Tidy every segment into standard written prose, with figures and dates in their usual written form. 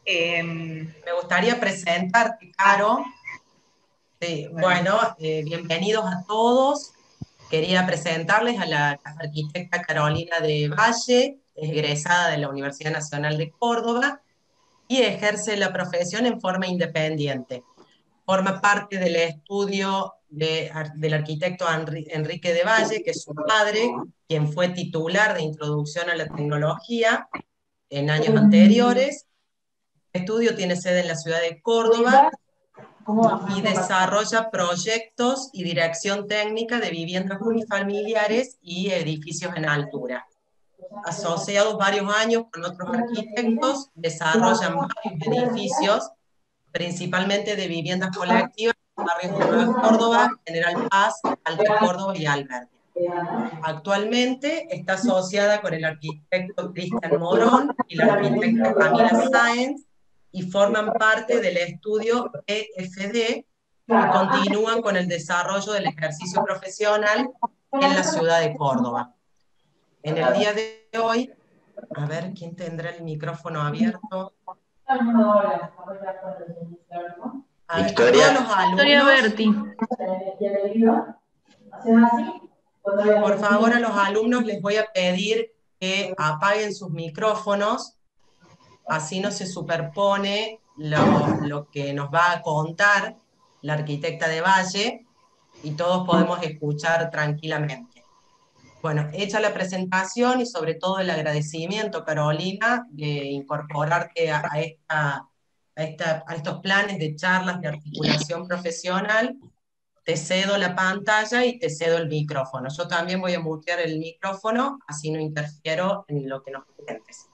Me gustaría presentarte, Caro. Sí, bueno, bienvenidos a todos. Quería presentarles a la arquitecta Carolina de Valle, egresada de la Universidad Nacional de Córdoba y ejerce la profesión en forma independiente. Forma parte del estudio del arquitecto Enrique de Valle, que es su padre, quien fue titular de Introducción a la Tecnología en años anteriores. El estudio tiene sede en la ciudad de Córdoba y desarrolla proyectos y dirección técnica de viviendas unifamiliares y edificios en altura. Asociados varios años con otros arquitectos, desarrollan varios edificios, principalmente de viviendas colectivas, en barrios de Nueva Córdoba, General Paz, Alta Córdoba y Alberdi. Actualmente está asociada con el arquitecto Cristian Morón y la arquitecta Camila Sáenz y forman parte del estudio EFD y continúan con el desarrollo del ejercicio profesional en la ciudad de Córdoba. En el día de hoy, a ver quién tendrá el micrófono abierto. A todos los Victoria alumnos, Berti. por favor, a los alumnos les voy a pedir que apaguen sus micrófonos, así no se superpone lo que nos va a contar la arquitecta de Valle y todos podemos escuchar tranquilamente. Bueno, hecha la presentación y sobre todo el agradecimiento, Carolina, de incorporarte a estos planes de charlas de articulación profesional, te cedo la pantalla y te cedo el micrófono. Yo también voy a mutear el micrófono, así no interfiero en lo que nos cuentes.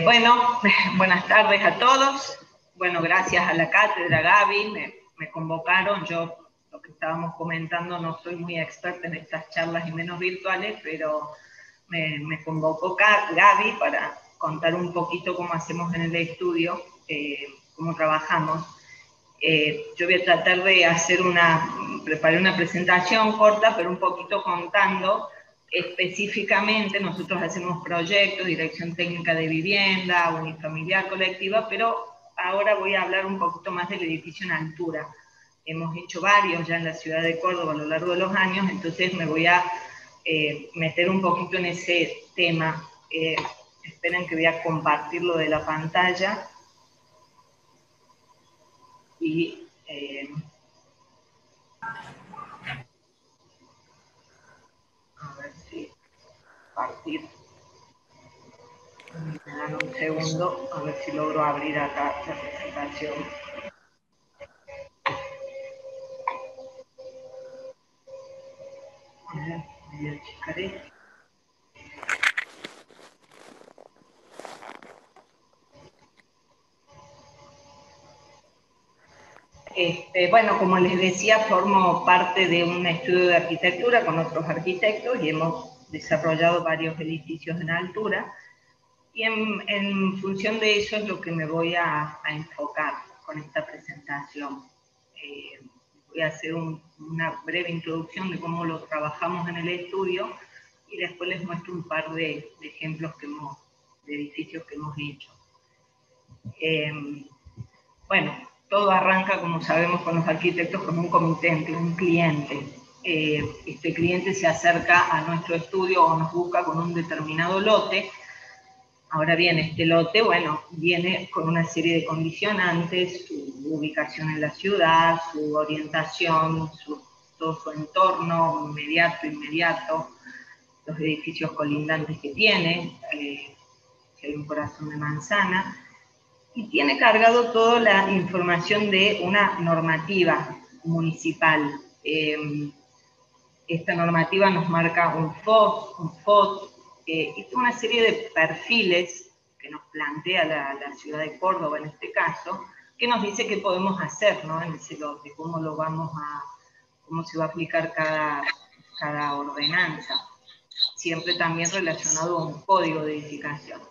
Bueno, buenas tardes a todos. Bueno, gracias a la cátedra Gaby, me convocaron. Yo, lo que estábamos comentando, no soy muy experta en estas charlas y menos virtuales, pero me convocó Gaby para contar un poquito cómo hacemos en el estudio, cómo trabajamos. Yo voy a tratar de preparé una presentación corta, pero un poquito contando específicamente. Nosotros hacemos proyectos, dirección técnica de vivienda, unifamiliar, colectiva, pero ahora voy a hablar un poquito más del edificio en altura. Hemos hecho varios ya en la ciudad de Córdoba a lo largo de los años, entonces me voy a meter un poquito en ese tema. Esperen que voy a compartir lo de la pantalla. Y a ver si partir. Me dan un segundo, a ver si logro abrir acá la presentación. A ver, voy a checar esto. Bueno, como les decía, formo parte de un estudio de arquitectura con otros arquitectos y hemos desarrollado varios edificios en altura. Y en función de eso es lo que me voy a enfocar con esta presentación. Voy a hacer una breve introducción de cómo lo trabajamos en el estudio y después les muestro un par de ejemplos de edificios que hemos hecho. Bueno, todo arranca, como sabemos, con los arquitectos con un comitente, un cliente. Este cliente se acerca a nuestro estudio o nos busca con un determinado lote. Ahora bien, este lote, bueno, viene con una serie de condicionantes: su ubicación en la ciudad, su orientación, todo su entorno inmediato, los edificios colindantes que tiene, que hay un corazón de manzana, y tiene cargado toda la información de una normativa municipal. Esta normativa nos marca un FOT, y una serie de perfiles que nos plantea la ciudad de Córdoba en este caso, que nos dice qué podemos hacer, ¿no?, en ese lote, cómo se va a aplicar cada ordenanza, siempre también relacionado a un código de edificación.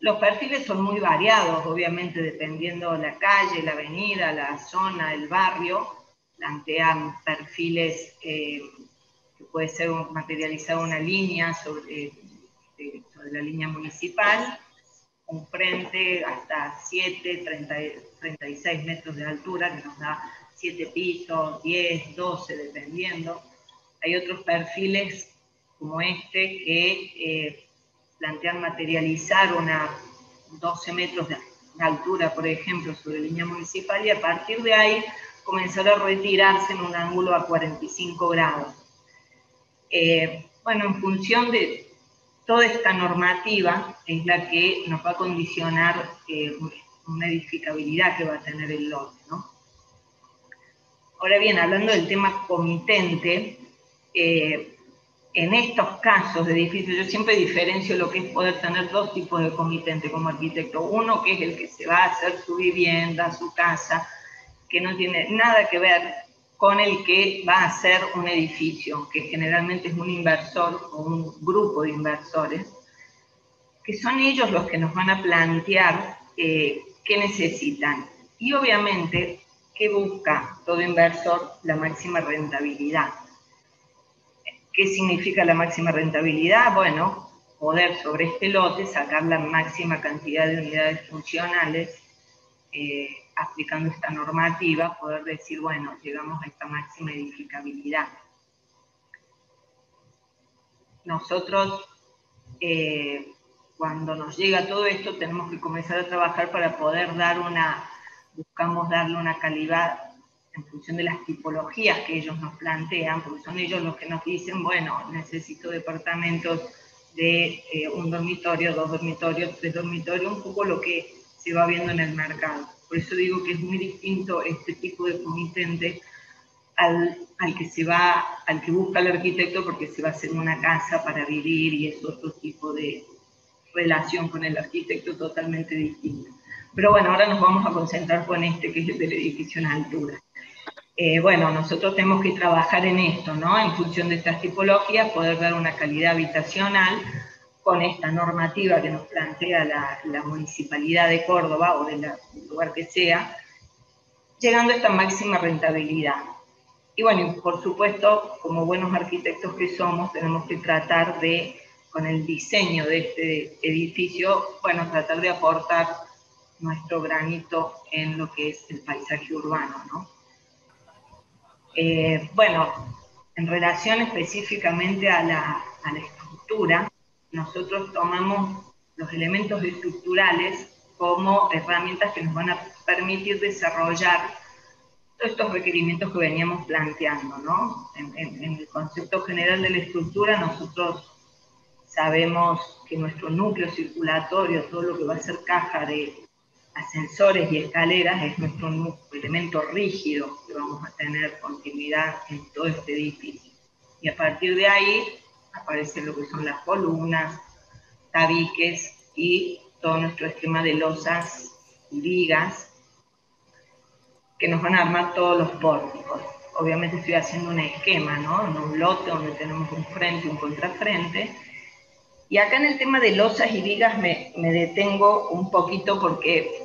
Los perfiles son muy variados, obviamente, dependiendo de la calle, la avenida, la zona, el barrio. Plantean perfiles que puede ser materializado una línea sobre la línea municipal, un frente hasta 36 metros de altura, que nos da 7 pisos, 10, 12, dependiendo. Hay otros perfiles como este que plantean materializar 12 metros de altura, por ejemplo, sobre línea municipal, y a partir de ahí comenzar a retirarse en un ángulo a 45 grados. Bueno, en función de toda esta normativa es la que nos va a condicionar una edificabilidad que va a tener el lote, ¿no? Ahora bien, hablando del tema comitente, en estos casos de edificios, yo siempre diferencio lo que es poder tener dos tipos de comitente como arquitecto. Uno que es el que se va a hacer su vivienda, su casa, que no tiene nada que ver con el que va a hacer un edificio, que generalmente es un inversor o un grupo de inversores, que son ellos los que nos van a plantear qué necesitan. Y obviamente, ¿qué busca todo inversor? La máxima rentabilidad. ¿Qué significa la máxima rentabilidad? Bueno, poder sobre este lote sacar la máxima cantidad de unidades funcionales, aplicando esta normativa, poder decir, bueno, llegamos a esta máxima edificabilidad. Nosotros, cuando nos llega todo esto, tenemos que comenzar a trabajar para poder buscamos darle una calidad en función de las tipologías que ellos nos plantean, porque son ellos los que nos dicen, bueno, necesito departamentos de un dormitorio, 2 dormitorios, 3 dormitorios, un poco lo que se va viendo en el mercado. Por eso digo que es muy distinto este tipo de comitente al que busca el arquitecto, porque se va a hacer una casa para vivir y es otro tipo de relación con el arquitecto totalmente distinto. Pero bueno, ahora nos vamos a concentrar con este, que es el del edificio en altura. Bueno, nosotros tenemos que trabajar en esto, ¿no? En función de estas tipologías, poder dar una calidad habitacional con esta normativa que nos plantea la Municipalidad de Córdoba o del lugar que sea, llegando a esta máxima rentabilidad. Y bueno, por supuesto, como buenos arquitectos que somos, tenemos que tratar de, con el diseño de este edificio, bueno, tratar de aportar nuestro granito en lo que es el paisaje urbano, ¿no? Bueno, en relación específicamente a la estructura, nosotros tomamos los elementos estructurales como herramientas que nos van a permitir desarrollar todos estos requerimientos que veníamos planteando, ¿no? En el concepto general de la estructura, nosotros sabemos que nuestro núcleo circulatorio, todo lo que va a ser caja de ascensores y escaleras, es nuestro elemento rígido que vamos a tener continuidad en todo este edificio. Y a partir de ahí aparecen lo que son las columnas, tabiques y todo nuestro esquema de losas y vigas que nos van a armar todos los pórticos. Obviamente estoy haciendo un esquema, ¿no? En un lote donde tenemos un frente y un contrafrente. Y acá en el tema de losas y vigas me detengo un poquito porque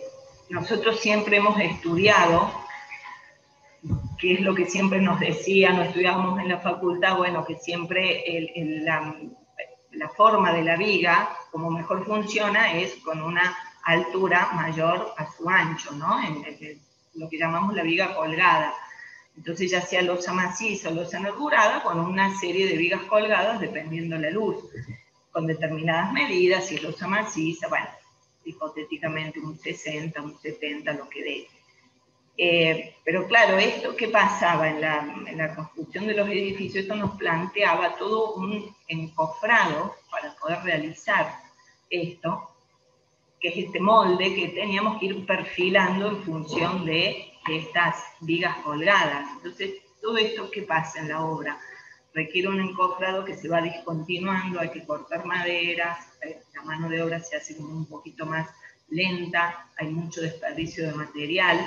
nosotros siempre hemos estudiado, que es lo que siempre nos decían, no estudiábamos en la facultad, bueno, que siempre la forma de la viga, como mejor funciona, es con una altura mayor a su ancho, ¿no? En lo que llamamos la viga colgada. Entonces ya sea losa maciza o losa nervurada, con una serie de vigas colgadas dependiendo de la luz, con determinadas medidas, si es losa maciza, bueno, hipotéticamente un 60, un 70, lo que dé. Pero claro, esto que pasaba en la construcción de los edificios, esto nos planteaba todo un encofrado para poder realizar esto, que es este molde que teníamos que ir perfilando en función de estas vigas colgadas. Entonces, todo esto que pasa en la obra requiere un encofrado que se va discontinuando, hay que cortar maderas, la mano de obra se hace como un poquito más lenta, hay mucho desperdicio de material.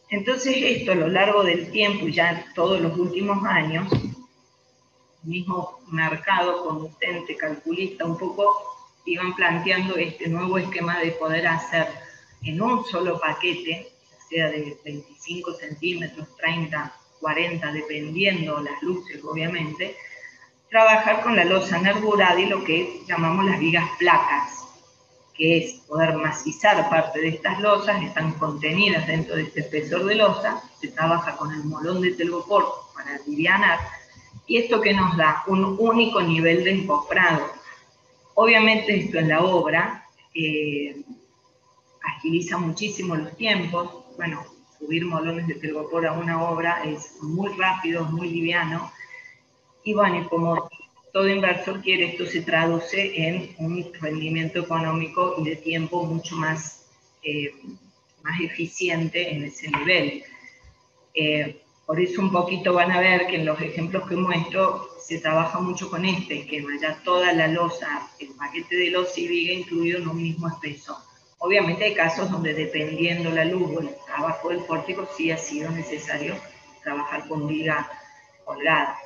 Entonces esto a lo largo del tiempo, ya todos los últimos años, el mismo mercado comitente, calculista, un poco iban planteando este nuevo esquema de poder hacer en un solo paquete, sea de 25 centímetros, 30, 40, dependiendo las luces obviamente, trabajar con la losa nervurada y lo que llamamos las vigas placas, que es poder macizar parte de estas losas, están contenidas dentro de este espesor de losa, se trabaja con el molón de telgopor para alivianar, y esto que nos da un único nivel de encofrado. Obviamente esto en la obra agiliza muchísimo los tiempos. Bueno, subir molones de telgopor a una obra es muy rápido, muy liviano, y bueno, y como todo inversor quiere, esto se traduce en un rendimiento económico y de tiempo mucho más, más eficiente en ese nivel. Por eso un poquito van a ver que en los ejemplos que muestro se trabaja mucho con este esquema, ya toda la losa, el paquete de losa y viga incluido en un mismo espesor. Obviamente hay casos donde dependiendo la luz o el trabajo del pórtico sí ha sido necesario trabajar con viga colgada.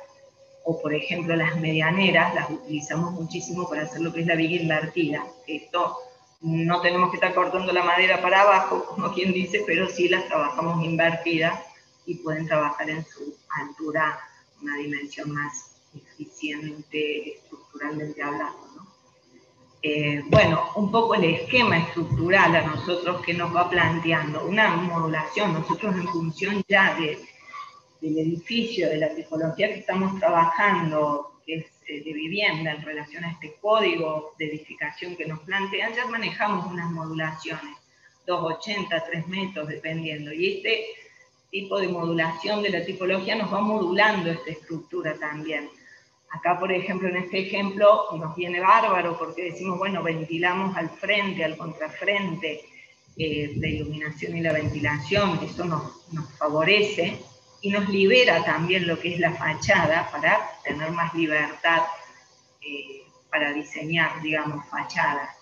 O por ejemplo las medianeras las utilizamos muchísimo para hacer lo que es la viga invertida. Esto no tenemos que estar cortando la madera para abajo, como quien dice, pero sí las trabajamos invertidas y pueden trabajar en su altura una dimensión más eficiente estructuralmente hablando, ¿no? Bueno, un poco el esquema estructural a nosotros que nos va planteando una modulación, nosotros en función ya del edificio, de la tipología que estamos trabajando, que es de vivienda en relación a este código de edificación que nos plantean, ya manejamos unas modulaciones, 280, 3 metros, dependiendo, y este tipo de modulación de la tipología nos va modulando esta estructura también. Acá, por ejemplo, en este ejemplo nos viene bárbaro porque decimos, bueno, ventilamos al frente, al contrafrente, la iluminación y la ventilación, eso nos favorece y nos libera también lo que es la fachada para tener más libertad para diseñar, digamos, fachadas.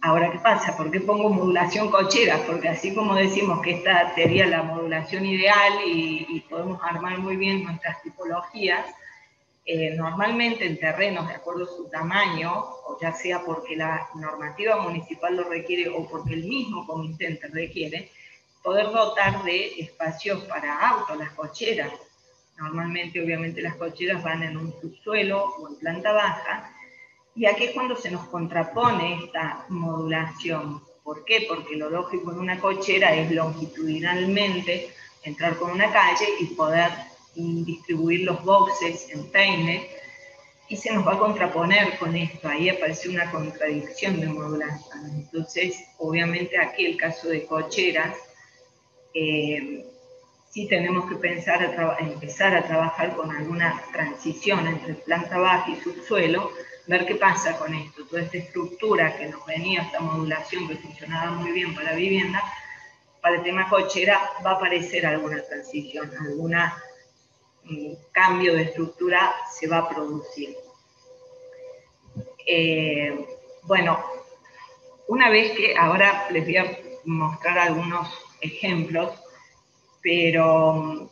Ahora, ¿qué pasa? ¿Por qué pongo modulación cochera? Porque así como decimos que esta sería la modulación ideal y podemos armar muy bien nuestras tipologías, normalmente en terrenos de acuerdo a su tamaño, o ya sea porque la normativa municipal lo requiere o porque el mismo comitente requiere, poder dotar de espacios para autos, las cocheras. Normalmente, obviamente, las cocheras van en un subsuelo o en planta baja, y aquí es cuando se nos contrapone esta modulación. ¿Por qué? Porque lo lógico en una cochera es longitudinalmente entrar con una calle y poder distribuir los boxes en peine, y se nos va a contraponer con esto. Ahí aparece una contradicción de modulación. Entonces, obviamente aquí el caso de cocheras, sí tenemos que pensar empezar a trabajar con alguna transición entre planta baja y subsuelo, ver qué pasa con esto. Toda esta estructura que nos venía, esta modulación que funcionaba muy bien para vivienda, para el tema cochera va a aparecer alguna transición, algún cambio de estructura se va a producir. Bueno, una vez que ahora les voy a mostrar algunos ejemplos, pero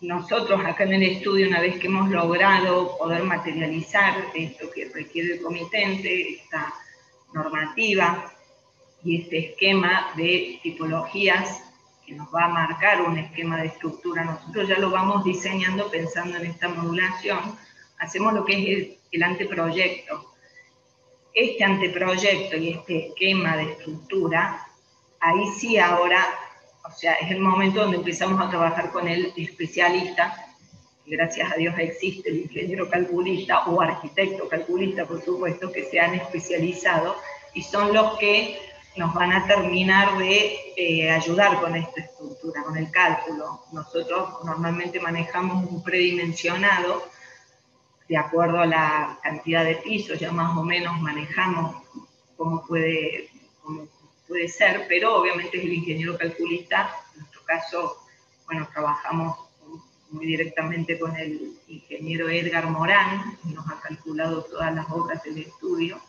nosotros acá en el estudio, una vez que hemos logrado poder materializar esto que requiere el comitente, esta normativa y este esquema de tipologías que nos va a marcar un esquema de estructura, nosotros ya lo vamos diseñando pensando en esta modulación, hacemos lo que es el anteproyecto. Este anteproyecto y este esquema de estructura, ahí sí ahora, o sea, es el momento donde empezamos a trabajar con el especialista, que gracias a Dios existe el ingeniero calculista o arquitecto calculista, por supuesto, que se han especializado y son los que nos van a terminar de ayudar con esta estructura, con el cálculo. Nosotros normalmente manejamos un predimensionado de acuerdo a la cantidad de pisos, ya más o menos manejamos cómo puede ser, pero obviamente es el ingeniero calculista. En nuestro caso, bueno, trabajamos muy directamente con el ingeniero Edgar Morán, que nos ha calculado todas las obras del estudio.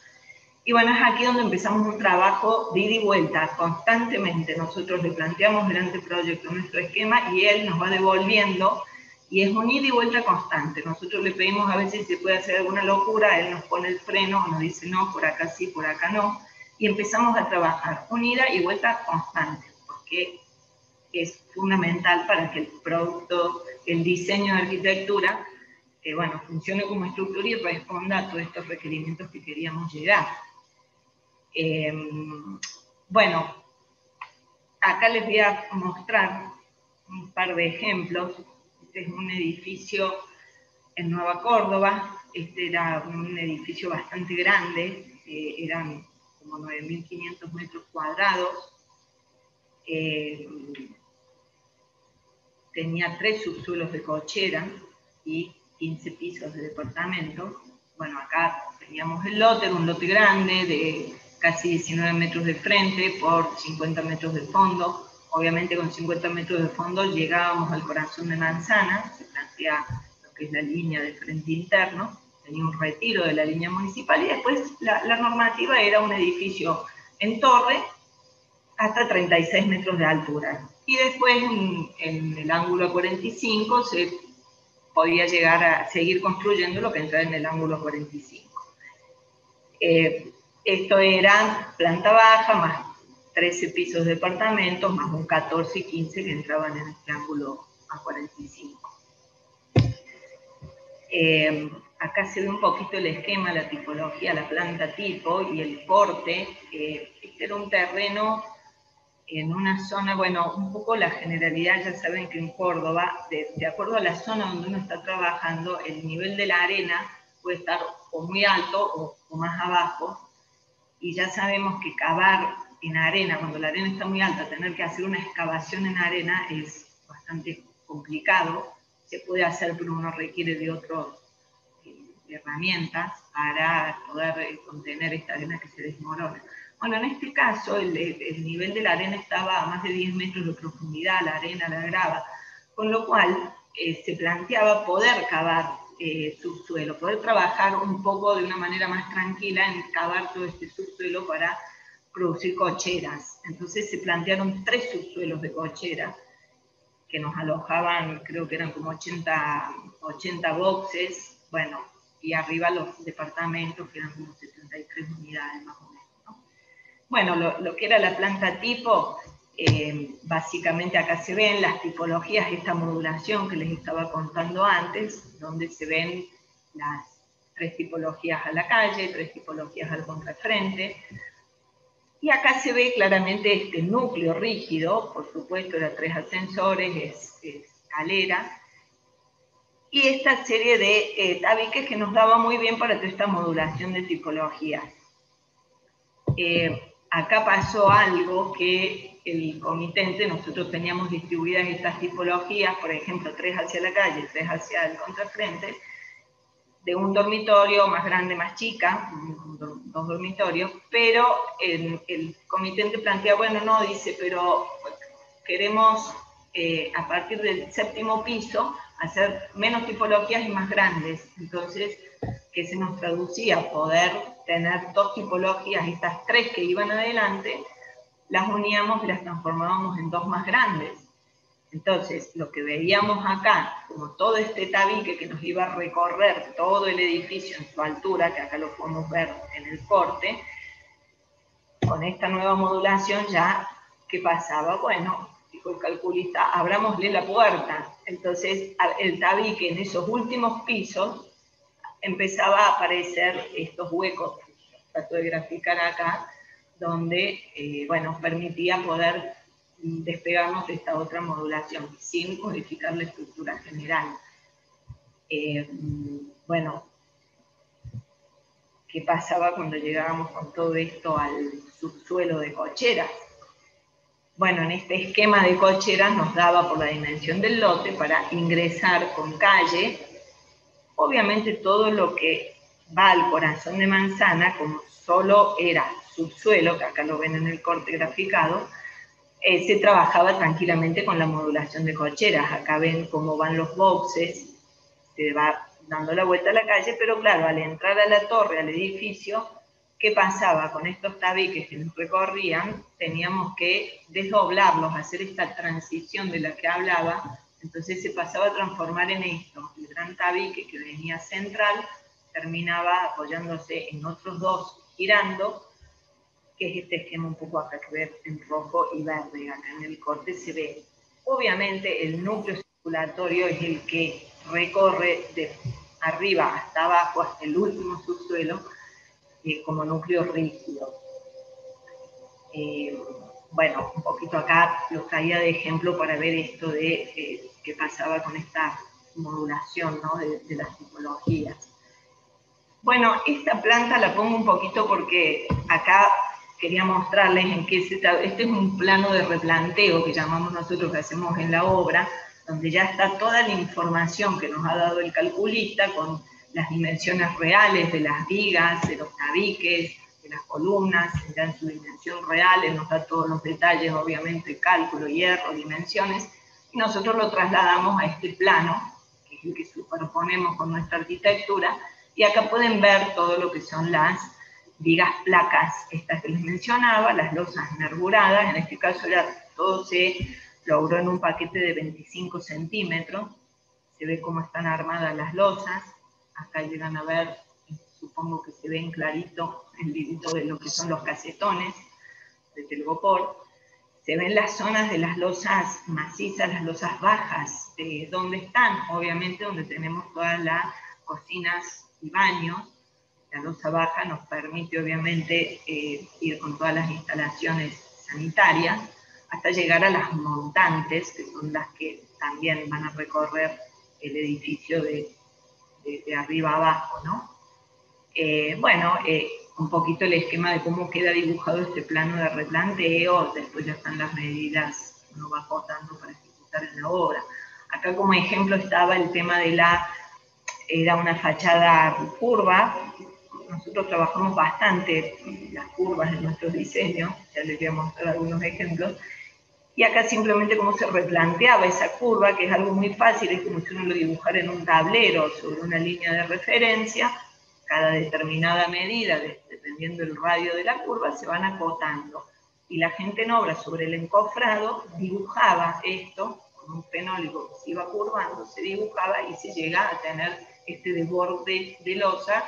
Y bueno, es aquí donde empezamos un trabajo de ida y vuelta, constantemente. Nosotros le planteamos el anteproyecto, nuestro esquema, y él nos va devolviendo, y es un ida y vuelta constante. Nosotros le pedimos a veces si se puede hacer alguna locura, él nos pone el freno, nos dice no, por acá sí, por acá no, y empezamos a trabajar un ida y vuelta constante, porque es fundamental para que el producto, el diseño de arquitectura, bueno, funcione como estructura y responda a todos estos requerimientos que queríamos llegar. Bueno, acá les voy a mostrar un par de ejemplos. Este es un edificio en Nueva Córdoba. Este era un edificio bastante grande, eran como 9.500 metros cuadrados. Tenía 3 subsuelos de cochera y 15 pisos de departamento. Bueno, acá teníamos el lote, era un lote grande de casi 19 metros de frente por 50 metros de fondo. Obviamente con 50 metros de fondo llegábamos al corazón de Manzana, se plantea lo que es la línea de frente interno, tenía un retiro de la línea municipal y después la normativa era un edificio en torre hasta 36 metros de altura. Y después en el ángulo 45 se podía llegar a seguir construyendo lo que entraba en el ángulo 45. Esto era planta baja, más 13 pisos de departamentos, más un 14 y 15 que entraban en este ángulo A45. Acá se ve un poquito el esquema, la tipología, la planta tipo y el corte. Este era un terreno en una zona, bueno, un poco la generalidad, ya saben que en Córdoba, de acuerdo a la zona donde uno está trabajando, el nivel de la arena puede estar o muy alto o más abajo, y ya sabemos que cavar en arena, cuando la arena está muy alta, tener que hacer una excavación en arena es bastante complicado. Se puede hacer, pero uno requiere de otras herramientas para poder contener esta arena que se desmorona. Bueno, en este caso el nivel de la arena estaba a más de 10 metros de profundidad, la arena, la grava, con lo cual se planteaba poder cavar subsuelo, poder trabajar un poco de una manera más tranquila en cavar todo este subsuelo para producir cocheras. Entonces se plantearon 3 subsuelos de cochera que nos alojaban, creo que eran como 80 boxes, bueno, y arriba los departamentos que eran como 73 unidades más o menos. Bueno, lo que era la planta tipo, básicamente acá se ven las tipologías, esta modulación que les estaba contando antes, donde se ven las 3 tipologías a la calle, 3 tipologías al contrafrente. Y acá se ve claramente este núcleo rígido, por supuesto, era 3 ascensores, escalera, y esta serie de tabiques que nos daba muy bien para toda esta modulación de tipologías. Acá pasó algo que el comitente, nosotros teníamos distribuidas estas tipologías, por ejemplo, 3 hacia la calle, 3 hacia el contrafrente, de un dormitorio más grande, más chica, 2 dormitorios, pero el comitente plantea, bueno, no, dice, pero queremos a partir del 7º piso hacer menos tipologías y más grandes. Entonces, que se nos traducía poder tener 2 tipologías, estas 3 que iban adelante, las uníamos y las transformábamos en 2 más grandes. Entonces, lo que veíamos acá, como todo este tabique que nos iba a recorrer todo el edificio en su altura, que acá lo podemos ver en el corte, con esta nueva modulación ya, ¿qué pasaba? Bueno, dijo el calculista, abrámosle la puerta. Entonces, el tabique en esos últimos pisos empezaba a aparecer estos huecos, trato de graficar acá, donde, bueno, permitía poder despegarnos de esta otra modulación, sin modificar la estructura general. Bueno, ¿qué pasaba cuando llegábamos con todo esto al subsuelo de cocheras? Bueno, en este esquema de cocheras nos daba por la dimensión del lote para ingresar con calle. Obviamente todo lo que va al corazón de Manzana, como solo era subsuelo, que acá lo ven en el corte graficado, se trabajaba tranquilamente con la modulación de cocheras. Acá ven cómo van los boxes, se va dando la vuelta a la calle, pero claro, al entrar a la torre, al edificio, ¿qué pasaba? Con estos tabiques que nos recorrían, teníamos que desdoblarlos, hacer esta transición de la que hablaba. Entonces se pasaba a transformar en esto. El gran tabique que venía central terminaba apoyándose en otros 2 girando, que es este esquema un poco acá que ver en rojo y verde. Acá en el corte se ve. Obviamente el núcleo circulatorio es el que recorre de arriba hasta abajo, hasta el último subsuelo, como núcleo rígido. Bueno, un poquito acá lo traía de ejemplo para ver esto de qué pasaba con esta modulación, ¿no?, de las tipologías. Bueno, esta planta la pongo un poquito porque acá quería mostrarles en qué se trata. Este es un plano de replanteo que llamamos nosotros, que hacemos en la obra, donde ya está toda la información que nos ha dado el calculista con las dimensiones reales de las vigas, de los tabiques, de las columnas, ya en su dimensión real, nos da todos los detalles, obviamente, cálculo, hierro, dimensiones, y nosotros lo trasladamos a este plano, que es el que superponemos con nuestra arquitectura, y acá pueden ver todo lo que son las vigas placas, estas que les mencionaba, las losas nervuradas, en este caso todo se logró en un paquete de 25 centímetros, se ve cómo están armadas las losas, acá llegan a ver, supongo que se ven clarito el dibujo de lo que son los casetones de telgopor, se ven las zonas de las losas macizas, las losas bajas, donde están, obviamente, donde tenemos todas las cocinas y baños. La losa baja nos permite, obviamente, ir con todas las instalaciones sanitarias, hasta llegar a las montantes, que son las que también van a recorrer el edificio de arriba a abajo, ¿no? Bueno, un poquito el esquema de cómo queda dibujado este plano de replanteo, después ya están las medidas que uno va acotando para ejecutar en la obra. Acá como ejemplo estaba el tema de era una fachada curva. Nosotros trabajamos bastante las curvas en nuestros diseños, ya les voy a mostrar algunos ejemplos, y acá simplemente cómo se replanteaba esa curva, que es algo muy fácil, es como si uno lo dibujara en un tablero sobre una línea de referencia. Cada determinada medida, dependiendo del radio de la curva, se van acotando. Y la gente en obra sobre el encofrado dibujaba esto con un fenólico que se iba curvando, se dibujaba y se llega a tener este desborde de losa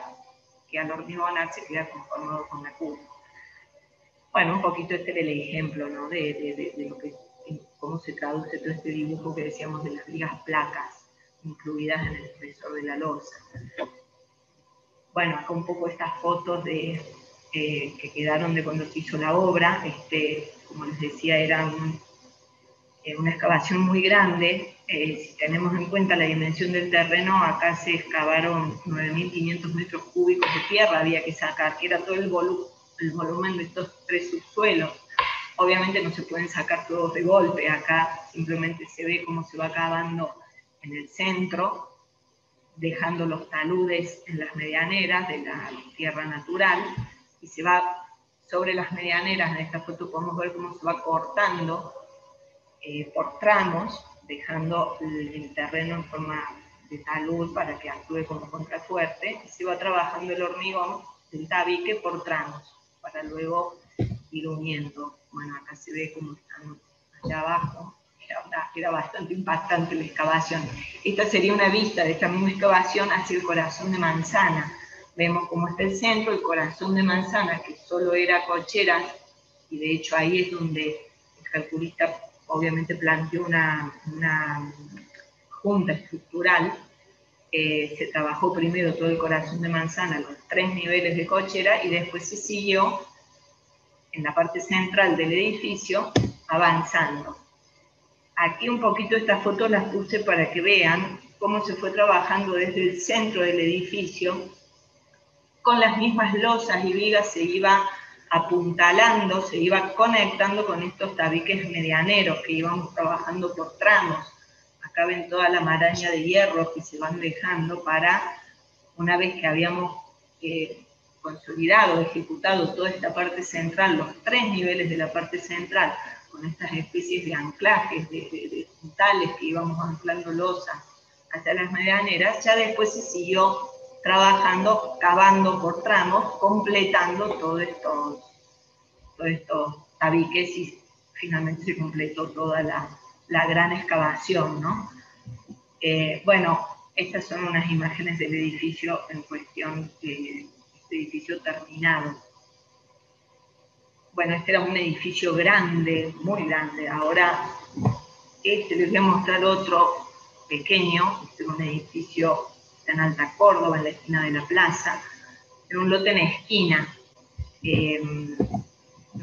que al hormigonar se queda conformado con la curva. Bueno, un poquito este era el ejemplo, ¿no?, de lo que, cómo se traduce todo este dibujo que decíamos de las vigas placas incluidas en el espesor de la losa. Bueno, acá un poco estas fotos que quedaron de cuando se hizo la obra. Como les decía, era una excavación muy grande. Si tenemos en cuenta la dimensión del terreno, acá se excavaron 9.500 metros cúbicos de tierra, había que sacar, que era todo el volumen de estos 3 subsuelos. Obviamente no se pueden sacar todos de golpe, acá simplemente se ve cómo se va cavando en el centro, dejando los taludes en las medianeras de la tierra natural, y se va sobre las medianeras. En esta foto podemos ver cómo se va cortando por tramos, dejando el terreno en forma de talud para que actúe como contrafuerte, y se va trabajando el hormigón del tabique por tramos, para luego ir uniendo. Bueno, acá se ve cómo están allá abajo. Era bastante impactante la excavación. Esta sería una vista de esta misma excavación hacia el corazón de manzana. Vemos cómo está el centro, el corazón de manzana, que solo era cochera, y de hecho ahí es donde el calculista obviamente planteó una junta estructural. Se trabajó primero todo el corazón de manzana, los 3 niveles de cochera, y después se siguió en la parte central del edificio avanzando. Aquí un poquito estas fotos las puse para que vean cómo se fue trabajando desde el centro del edificio. Con las mismas losas y vigas se iba apuntalando, se iba conectando con estos tabiques medianeros que íbamos trabajando por tramos. Acá ven toda la maraña de hierro que se van dejando para, una vez que habíamos consolidado, ejecutado toda esta parte central, los 3 niveles de la parte central, con estas especies de anclajes, de puntales que íbamos anclando losas hasta las medianeras, ya después se siguió trabajando, cavando por tramos, completando todos estos tabiques, y finalmente se completó toda la gran excavación, ¿no? Bueno, estas son unas imágenes del edificio en cuestión, este edificio terminado. Bueno, este era un edificio grande, muy grande. Ahora, les voy a mostrar otro pequeño. Este es un edificio en Alta Córdoba, en la esquina de la plaza. Era un lote en esquina.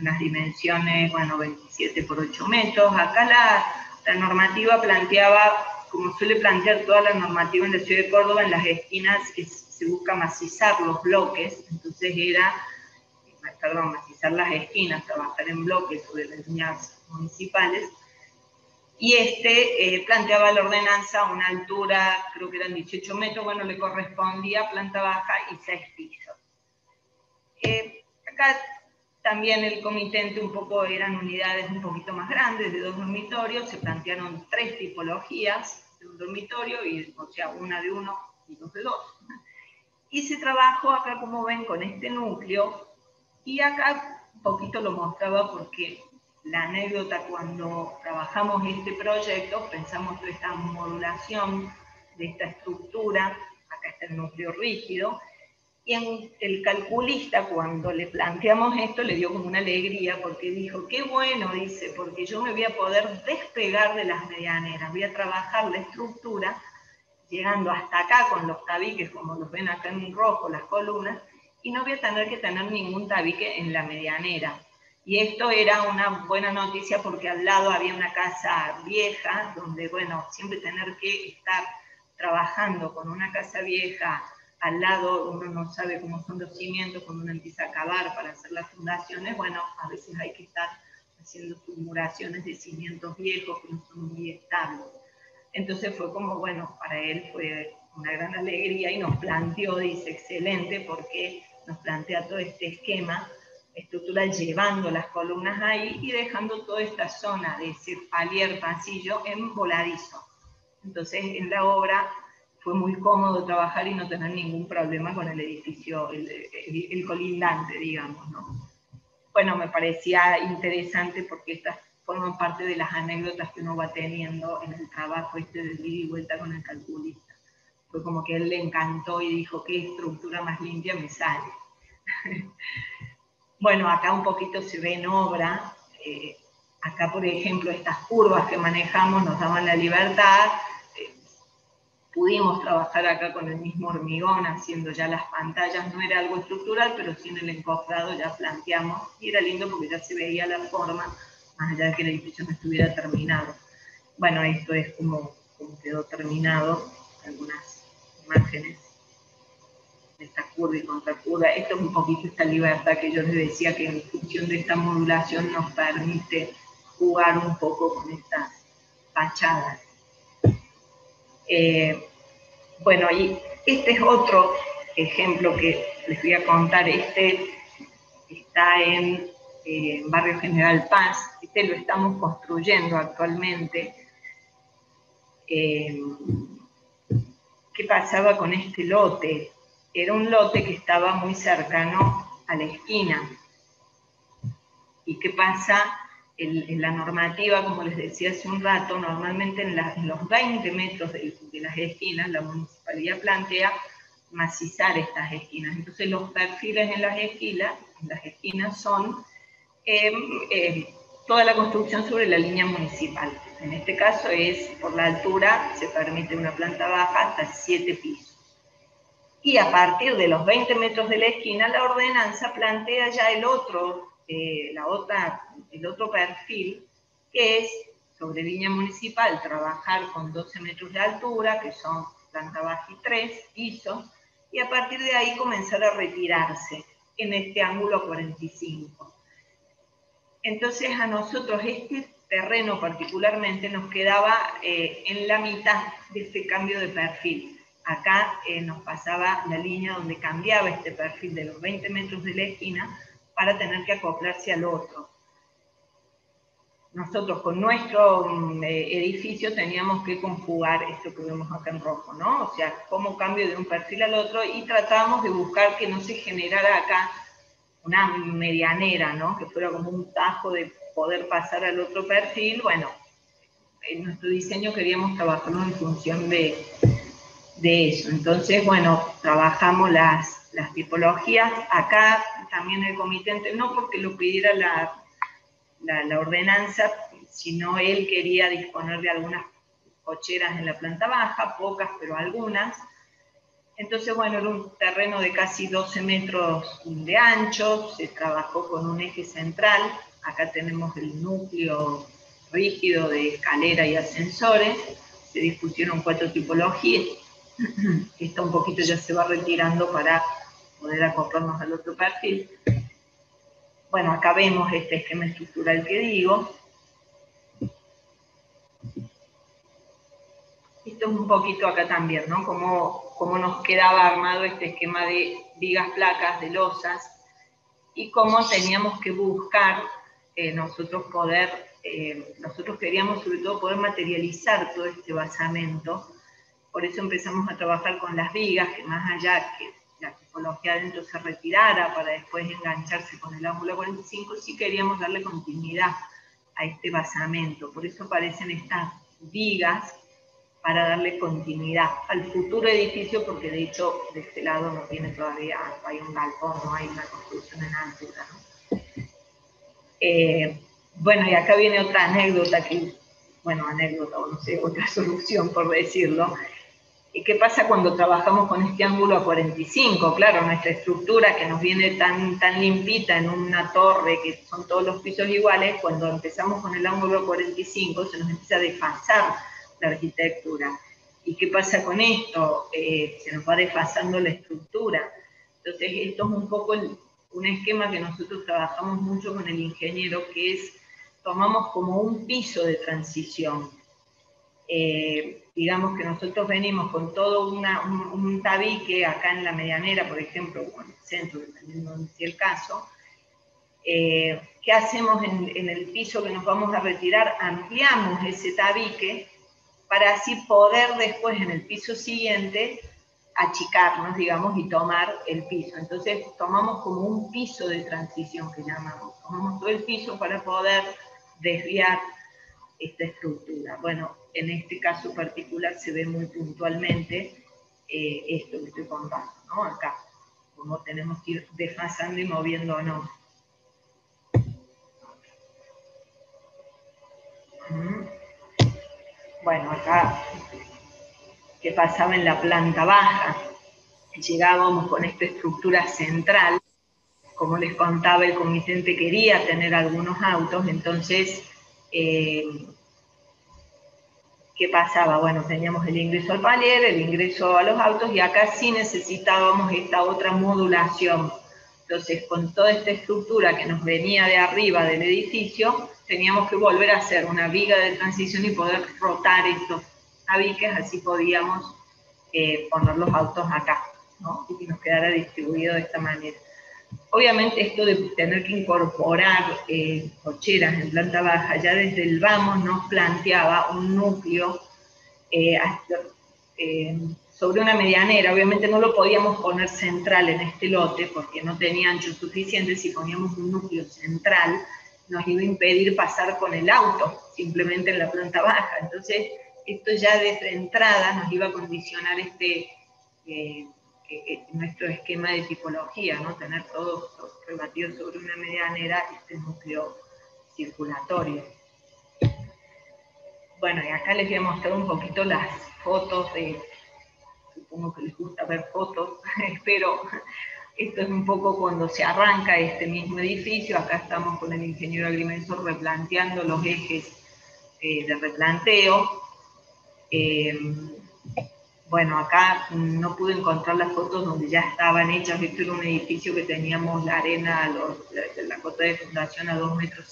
unas dimensiones, bueno, 27 por 8 metros. Acá la normativa planteaba, como suele plantear toda la normativa en la ciudad de Córdoba, en las esquinas se busca macizar los bloques, entonces era, macizar las esquinas, trabajar en bloques sobre las líneas municipales, y planteaba la ordenanza una altura, creo que eran 18 metros, bueno, le correspondía planta baja y 6 pisos. Acá también el comitente un poco eran unidades un poquito más grandes, de 2 dormitorios, se plantearon 3 tipologías de un dormitorio, o sea, una de 1 y 2 de 2. Y se trabajó acá, como ven, con este núcleo, y acá un poquito lo mostraba porque la anécdota cuando trabajamos este proyecto, pensamos toda esta modulación de esta estructura, acá está el núcleo rígido, y el calculista, cuando le planteamos esto, le dio como una alegría, porque dijo, qué bueno, dice, porque yo me voy a poder despegar de las medianeras, voy a trabajar la estructura, llegando hasta acá con los tabiques, como los ven acá en rojo, las columnas, y no voy a tener que tener ningún tabique en la medianera. Y esto era una buena noticia porque al lado había una casa vieja, donde, bueno, siempre tener que estar trabajando con una casa vieja al lado, uno no sabe cómo son los cimientos, cuando uno empieza a cavar para hacer las fundaciones, bueno, a veces hay que estar haciendo submuraciones de cimientos viejos que no son muy estables. Entonces fue como, bueno, para él fue una gran alegría y nos planteó, dice, excelente, porque nos plantea todo este esquema estructural llevando las columnas ahí y dejando toda esta zona de ese palier pasillo en voladizo. Entonces en la obra fue muy cómodo trabajar y no tener ningún problema con el edificio, el colindante, digamos, ¿no? Bueno, me parecía interesante porque estas forman parte de las anécdotas que uno va teniendo en el trabajo de ida y vuelta con el calculista. Fue como que a él le encantó y dijo, qué estructura más limpia me sale. Bueno, acá un poquito se ve en obra. Acá, por ejemplo, estas curvas que manejamos nos daban la libertad. Pudimos trabajar acá con el mismo hormigón, haciendo ya las pantallas, no era algo estructural, pero sí en el encofrado ya planteamos, y era lindo porque ya se veía la forma, más allá de que el edificio no estuviera terminado. Bueno, esto es como quedó terminado, algunas imágenes de esta curva y contracurva. Esto es un poquito esta libertad que yo les decía, que en función de esta modulación nos permite jugar un poco con estas fachadas. Bueno, y este es otro ejemplo que les voy a contar. Este está en Barrio General Paz. Este lo estamos construyendo actualmente. ¿Qué pasaba con este lote? Era un lote que estaba muy cercano a la esquina. ¿Y qué pasa? En la normativa, como les decía hace un rato, normalmente en los 20 metros de las esquinas, la municipalidad plantea macizar estas esquinas. Entonces los perfiles en las esquinas son toda la construcción sobre la línea municipal. En este caso es por la altura, se permite una planta baja hasta 7 pisos. Y a partir de los 20 metros de la esquina, la ordenanza plantea ya el otro perfil, que es sobre línea municipal, trabajar con 12 metros de altura, que son planta baja y 3 pisos, y a partir de ahí comenzar a retirarse en este ángulo 45. Entonces a nosotros este terreno particularmente nos quedaba en la mitad de este cambio de perfil. Acá nos pasaba la línea donde cambiaba este perfil de los 20 metros de la esquina para tener que acoplarse al otro. Nosotros con nuestro edificio teníamos que conjugar esto que vemos acá en rojo, ¿no? O sea, cómo cambio de un perfil al otro, y tratamos de buscar que no se generara acá una medianera, ¿no? Que fuera como un tajo de poder pasar al otro perfil. Bueno, en nuestro diseño queríamos trabajarlo en función de eso. Entonces, bueno, trabajamos las tipologías. Acá también el comitente, no porque lo pidiera la ordenanza, sino él quería disponer de algunas cocheras en la planta baja, pocas, pero algunas. Entonces, bueno, era un terreno de casi 12 metros de ancho, se trabajó con un eje central, acá tenemos el núcleo rígido de escalera y ascensores, se dispusieron 4 tipologías, esta un poquito ya se va retirando para poder acoplarnos al otro perfil. Bueno, acá vemos este esquema estructural que digo. Esto es un poquito acá también, ¿no? Cómo nos quedaba armado este esquema de vigas, placas, de losas, y cómo teníamos que buscar nosotros queríamos sobre todo poder materializar todo este basamento. Por eso empezamos a trabajar con las vigas, que más allá que la tipología adentro se retirara para después engancharse con el ángulo 45, sí queríamos darle continuidad a este basamento. Por eso aparecen estas vigas, para darle continuidad al futuro edificio, porque de hecho de este lado no tiene todavía, hay un galpón, no hay una construcción en altura, ¿no? Bueno, y acá viene otra anécdota, anécdota, o no sé, otra solución por decirlo. ¿Qué pasa cuando trabajamos con este ángulo a 45? Claro, nuestra estructura que nos viene tan limpita en una torre, que son todos los pisos iguales, cuando empezamos con el ángulo a 45 se nos empieza a desfasar la arquitectura. ¿Y qué pasa con esto? Se nos va desfasando la estructura. Entonces, esto es un poco un esquema que nosotros trabajamos mucho con el ingeniero, que es, tomamos como un piso de transición. Digamos que nosotros venimos con todo un tabique acá en la medianera, por ejemplo, o en el centro, dependiendo de si el caso. ¿Qué hacemos en el piso que nos vamos a retirar? Ampliamos ese tabique para así poder después en el piso siguiente achicarnos, digamos, y tomar el piso. Entonces tomamos como un piso de transición que llamamos. Tomamos todo el piso para poder desviar esta estructura. Bueno, en este caso particular se ve muy puntualmente esto que estoy contando, ¿no? Acá, como tenemos que ir desfasando y moviéndonos. Bueno, acá, ¿qué pasaba en la planta baja? Llegábamos con esta estructura central, como les contaba, el comitente quería tener algunos autos, entonces, ¿qué pasaba? Bueno, teníamos el ingreso al palier, el ingreso a los autos, y acá sí necesitábamos esta otra modulación. Entonces, con toda esta estructura que nos venía de arriba del edificio, teníamos que volver a hacer una viga de transición y poder rotar estos tabiques, así podíamos poner los autos acá, ¿no? Y que nos quedara distribuido de esta manera. Obviamente esto de tener que incorporar cocheras en planta baja, ya desde el vamos nos planteaba un núcleo sobre una medianera. Obviamente no lo podíamos poner central en este lote porque no tenía ancho suficiente. Si poníamos un núcleo central nos iba a impedir pasar con el auto simplemente en la planta baja. Entonces esto ya desde entrada nos iba a condicionar nuestro esquema de tipología, ¿no? Tener todo rebatido sobre una medianera, este núcleo circulatorio. Bueno, y acá les voy a mostrar un poquito las fotos supongo que les gusta ver fotos, pero esto es un poco cuando se arranca este mismo edificio. Acá estamos con el ingeniero agrimensor replanteando los ejes de replanteo. Bueno, acá no pude encontrar las fotos donde ya estaban hechas. Esto era un edificio que teníamos la arena, la cota de fundación a 2,50 metros.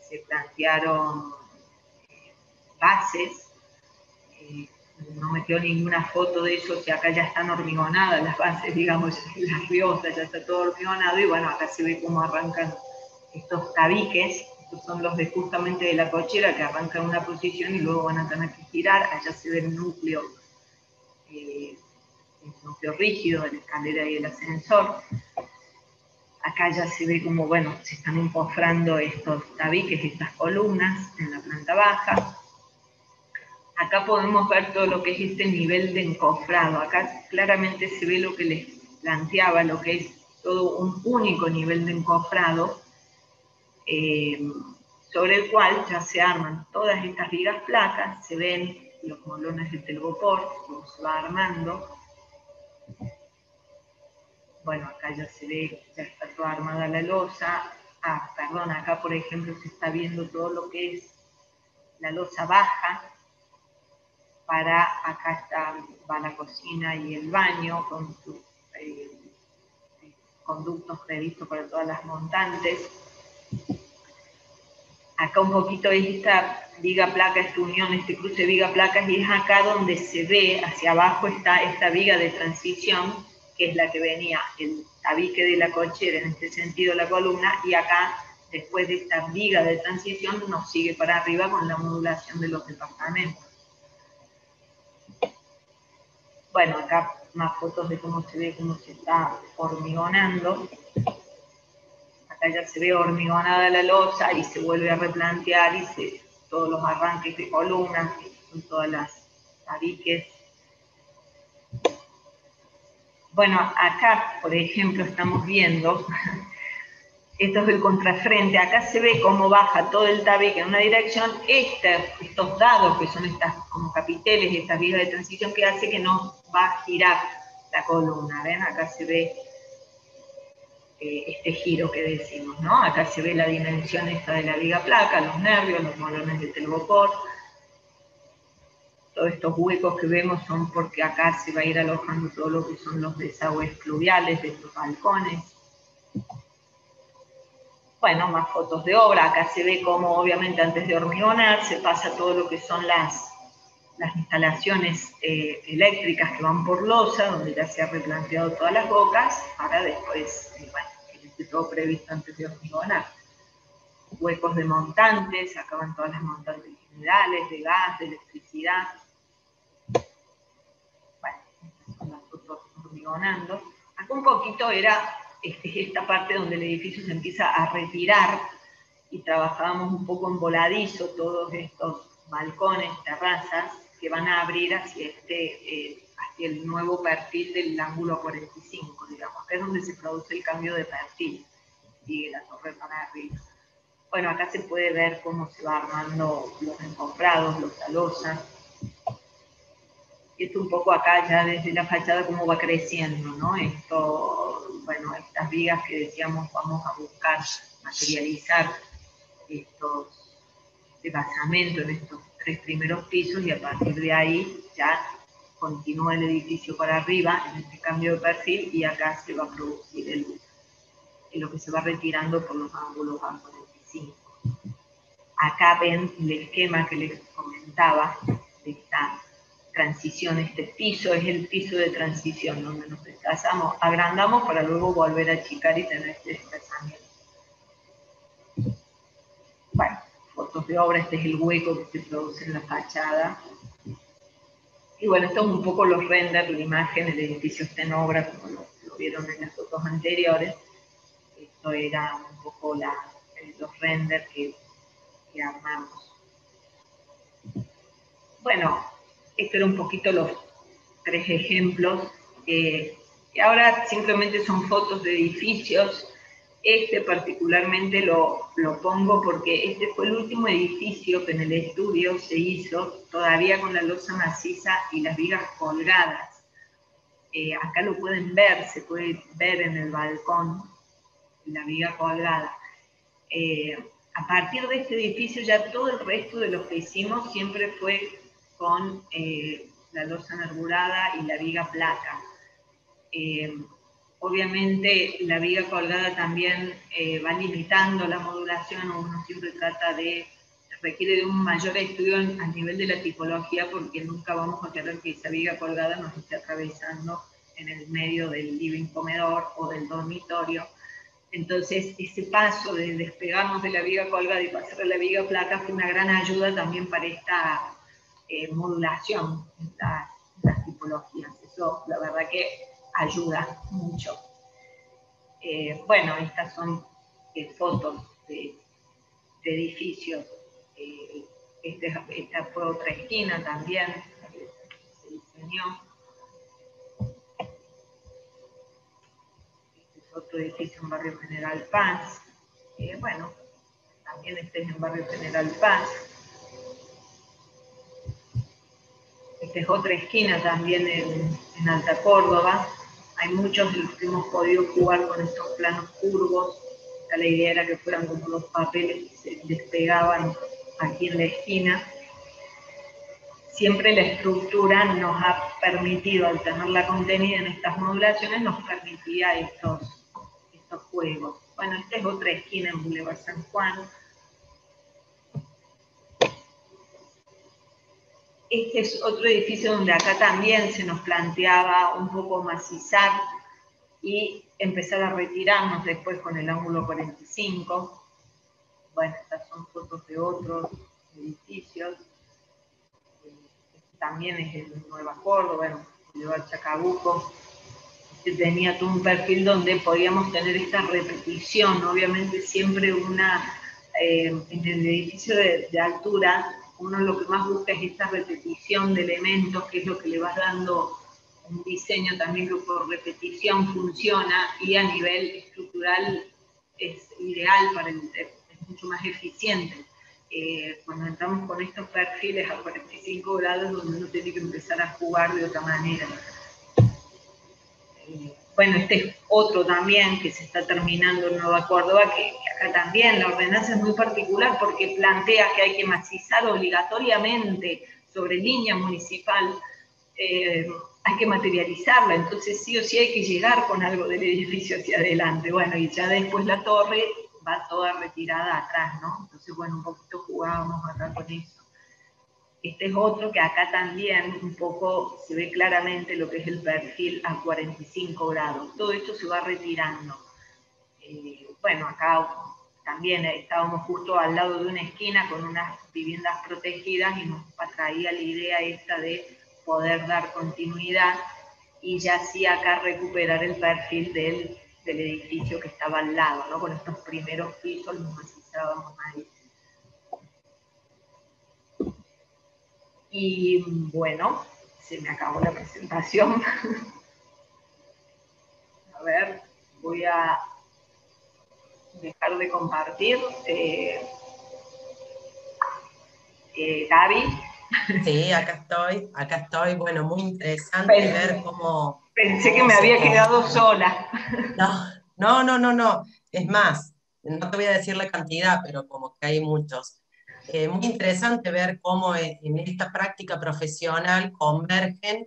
Se plantearon bases. No me quedó ninguna foto de eso, que acá ya están hormigonadas las bases, digamos, las riosas, ya está todo hormigonado. Y bueno, acá se ve cómo arrancan estos tabiques. Estos son los de justamente de la cochera, que arrancan en una posición y luego van a tener que girar. Allá se ve el núcleo rígido de la escalera y el ascensor. Acá ya se ve como, bueno, se están encofrando estos tabiques, estas columnas en la planta baja. Acá podemos ver todo lo que es este nivel de encofrado. Acá claramente se ve lo que les planteaba, lo que es todo un único nivel de encofrado, sobre el cual ya se arman todas estas vigas placas, se ven los molones de telgopor, cómo se va armando. Bueno, acá ya se ve, ya está toda armada la losa. Ah, perdón, acá por ejemplo se está viendo todo lo que es la losa baja. Acá va la cocina y el baño con sus conductos previstos para todas las montantes. Acá un poquito es esta viga placa, esta unión, este cruce viga placas, y es acá donde se ve, hacia abajo está esta viga de transición, que es la que venía el tabique de la cochera, en este sentido la columna, y acá, después de esta viga de transición, nos sigue para arriba con la modulación de los departamentos. Bueno, acá más fotos de cómo se ve, cómo se está hormigonando. Acá ya se ve hormigonada la losa y se vuelve a replantear y todos los arranques de columnas, que son todas las tabiques. Bueno, acá, por ejemplo, estamos viendo, esto es el contrafrente, acá se ve cómo baja todo el tabique en una dirección, estos dados, que son estas como capiteles, estas vigas de transición, que hace que no va a girar la columna, ¿ven? Acá se ve este giro que decimos, ¿no? Acá se ve la dimensión esta de la viga placa, los nervios, los molones de telgopor. Todos estos huecos que vemos son porque acá se va a ir alojando todo lo que son los desagües fluviales de estos balcones. Bueno, más fotos de obra. Acá se ve cómo, obviamente, antes de hormigonar, se pasa todo lo que son las instalaciones eléctricas que van por losa, donde ya se ha replanteado todas las bocas, para después, bueno, que esté todo previsto antes de hormigonar. Huecos de montantes, acá van todas las montantes generales, de gas, de electricidad. Bueno, estas son las fotos hormigonando. Acá un poquito era esta parte donde el edificio se empieza a retirar y trabajábamos un poco en voladizo todos estos balcones, terrazas, que van a abrir hacia el nuevo perfil del ángulo 45, digamos. Acá es donde se produce el cambio de perfil, sigue la torre para arriba. Bueno, acá se puede ver cómo se va armando los encofrados, los talosas. Esto un poco acá ya desde la fachada cómo va creciendo, ¿no? Esto, bueno, estas vigas que decíamos vamos a buscar materializar este basamento en estos 3 primeros pisos, y a partir de ahí ya continúa el edificio para arriba en este cambio de perfil, y acá se va a producir lo que se va retirando por los ángulos A45. Acá ven el esquema que les comentaba de esta transición. Este piso es el piso de transición, donde nos desplazamos, agrandamos para luego volver a achicar y tener este desplazamiento. Bueno, fotos de obra, este es el hueco que se produce en la fachada. Y bueno, esto es un poco los renders, la imagen, el edificio está en obra, como lo vieron en las fotos anteriores. Esto era un poco los renders que armamos. Bueno, esto era un poquito los 3 ejemplos, que ahora simplemente son fotos de edificios. Este particularmente lo pongo porque este fue el último edificio que en el estudio se hizo, todavía con la losa maciza y las vigas colgadas. Acá lo pueden ver, se puede ver en el balcón la viga colgada. A partir de este edificio ya todo el resto de lo que hicimos siempre fue con la losa nervurada y la viga placa. Obviamente la viga colgada también va limitando la modulación, uno siempre requiere de un mayor estudio a nivel de la tipología, porque nunca vamos a querer que esa viga colgada nos esté atravesando en el medio del living comedor o del dormitorio. Entonces, ese paso de despegarnos de la viga colgada y pasar a la viga placa fue una gran ayuda también para esta modulación en las tipologías. Eso, la verdad que ayuda mucho. Bueno, estas son fotos de edificios. Esta fue otra esquina también que se diseñó. Otro edificio en Barrio General Paz. Bueno, también este es en Barrio General Paz. Esta es otra esquina también en Alta Córdoba. hay muchos de los que hemos podido jugar con estos planos curvos. La idea era que fueran como los papeles que se despegaban aquí en la esquina. Siempre la estructura nos ha permitido, al tenerla contenida en estas modulaciones, nos permitía estos juegos. Bueno, esta es otra esquina en Boulevard San Juan. Este es otro edificio donde acá también se nos planteaba un poco macizar y empezar a retirarnos después con el ángulo 45. Bueno, estas son fotos de otros edificios. También es el Nueva Córdoba, bueno, Boulevard Chacabuco. Tenía todo un perfil donde podíamos tener esta repetición, obviamente siempre en el edificio de altura, uno lo que más busca es esta repetición de elementos, que es lo que le vas dando un diseño también que por repetición funciona, y a nivel estructural es ideal, es mucho más eficiente. Cuando entramos con estos perfiles a 45 grados, donde uno tiene que empezar a jugar de otra manera. Bueno, este es otro también que se está terminando en Nueva Córdoba, que acá también la ordenanza es muy particular porque plantea que hay que macizar obligatoriamente sobre línea municipal, hay que materializarla, entonces sí o sí hay que llegar con algo del edificio hacia adelante. Bueno, y ya después la torre va toda retirada atrás, ¿no? Entonces, bueno, un poquito jugábamos acá con eso. Este es otro que acá también un poco se ve claramente lo que es el perfil a 45 grados. Todo esto se va retirando. Bueno, acá también estábamos justo al lado de una esquina con unas viviendas protegidas y nos atraía la idea esta de poder dar continuidad y ya sí acá recuperar el perfil del edificio que estaba al lado, ¿no? Con estos primeros pisos nos macizábamos ahí. Y bueno, se me acabó la presentación. A ver, voy a dejar de compartir. Gaby. Sí, acá estoy. Bueno, muy interesante ver Pensé que cómo me se había quedado sola. No. Es más, no te voy a decir la cantidad, pero como que hay muchos. Muy interesante ver cómo en esta práctica profesional convergen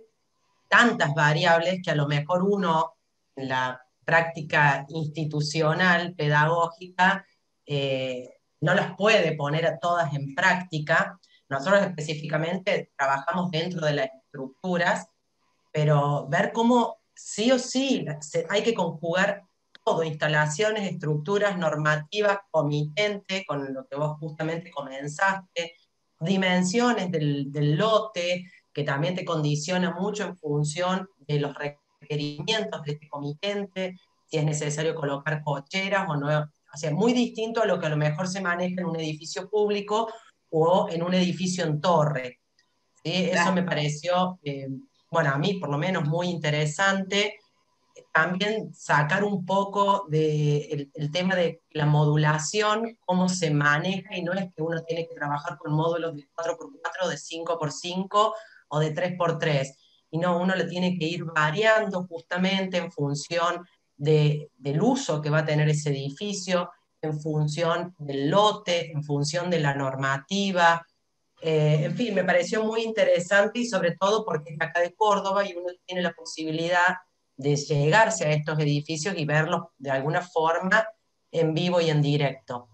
tantas variables que a lo mejor uno en la práctica institucional, pedagógica, no las puede poner a todas en práctica. Nosotros específicamente trabajamos dentro de las estructuras, pero ver cómo sí o sí hay que conjugar todo, instalaciones, estructuras, normativas, comitente, con lo que vos justamente comenzaste, dimensiones del lote, que también te condiciona mucho en función de los requerimientos de este comitente, si es necesario colocar cocheras o no. O sea, muy distinto a lo que a lo mejor se maneja en un edificio público o en un edificio en torre. ¿Sí? Eso me pareció, bueno, a mí por lo menos muy interesante. También sacar un poco el tema de la modulación, cómo se maneja, y no es que uno tiene que trabajar con módulos de 4x4, de 5x5 o de 3x3, y no, uno lo tiene que ir variando justamente en función del uso que va a tener ese edificio, en función del lote, en función de la normativa. En fin, me pareció muy interesante y sobre todo porque es acá de Córdoba y uno tiene la posibilidad de llegarse a estos edificios y verlos de alguna forma en vivo y en directo.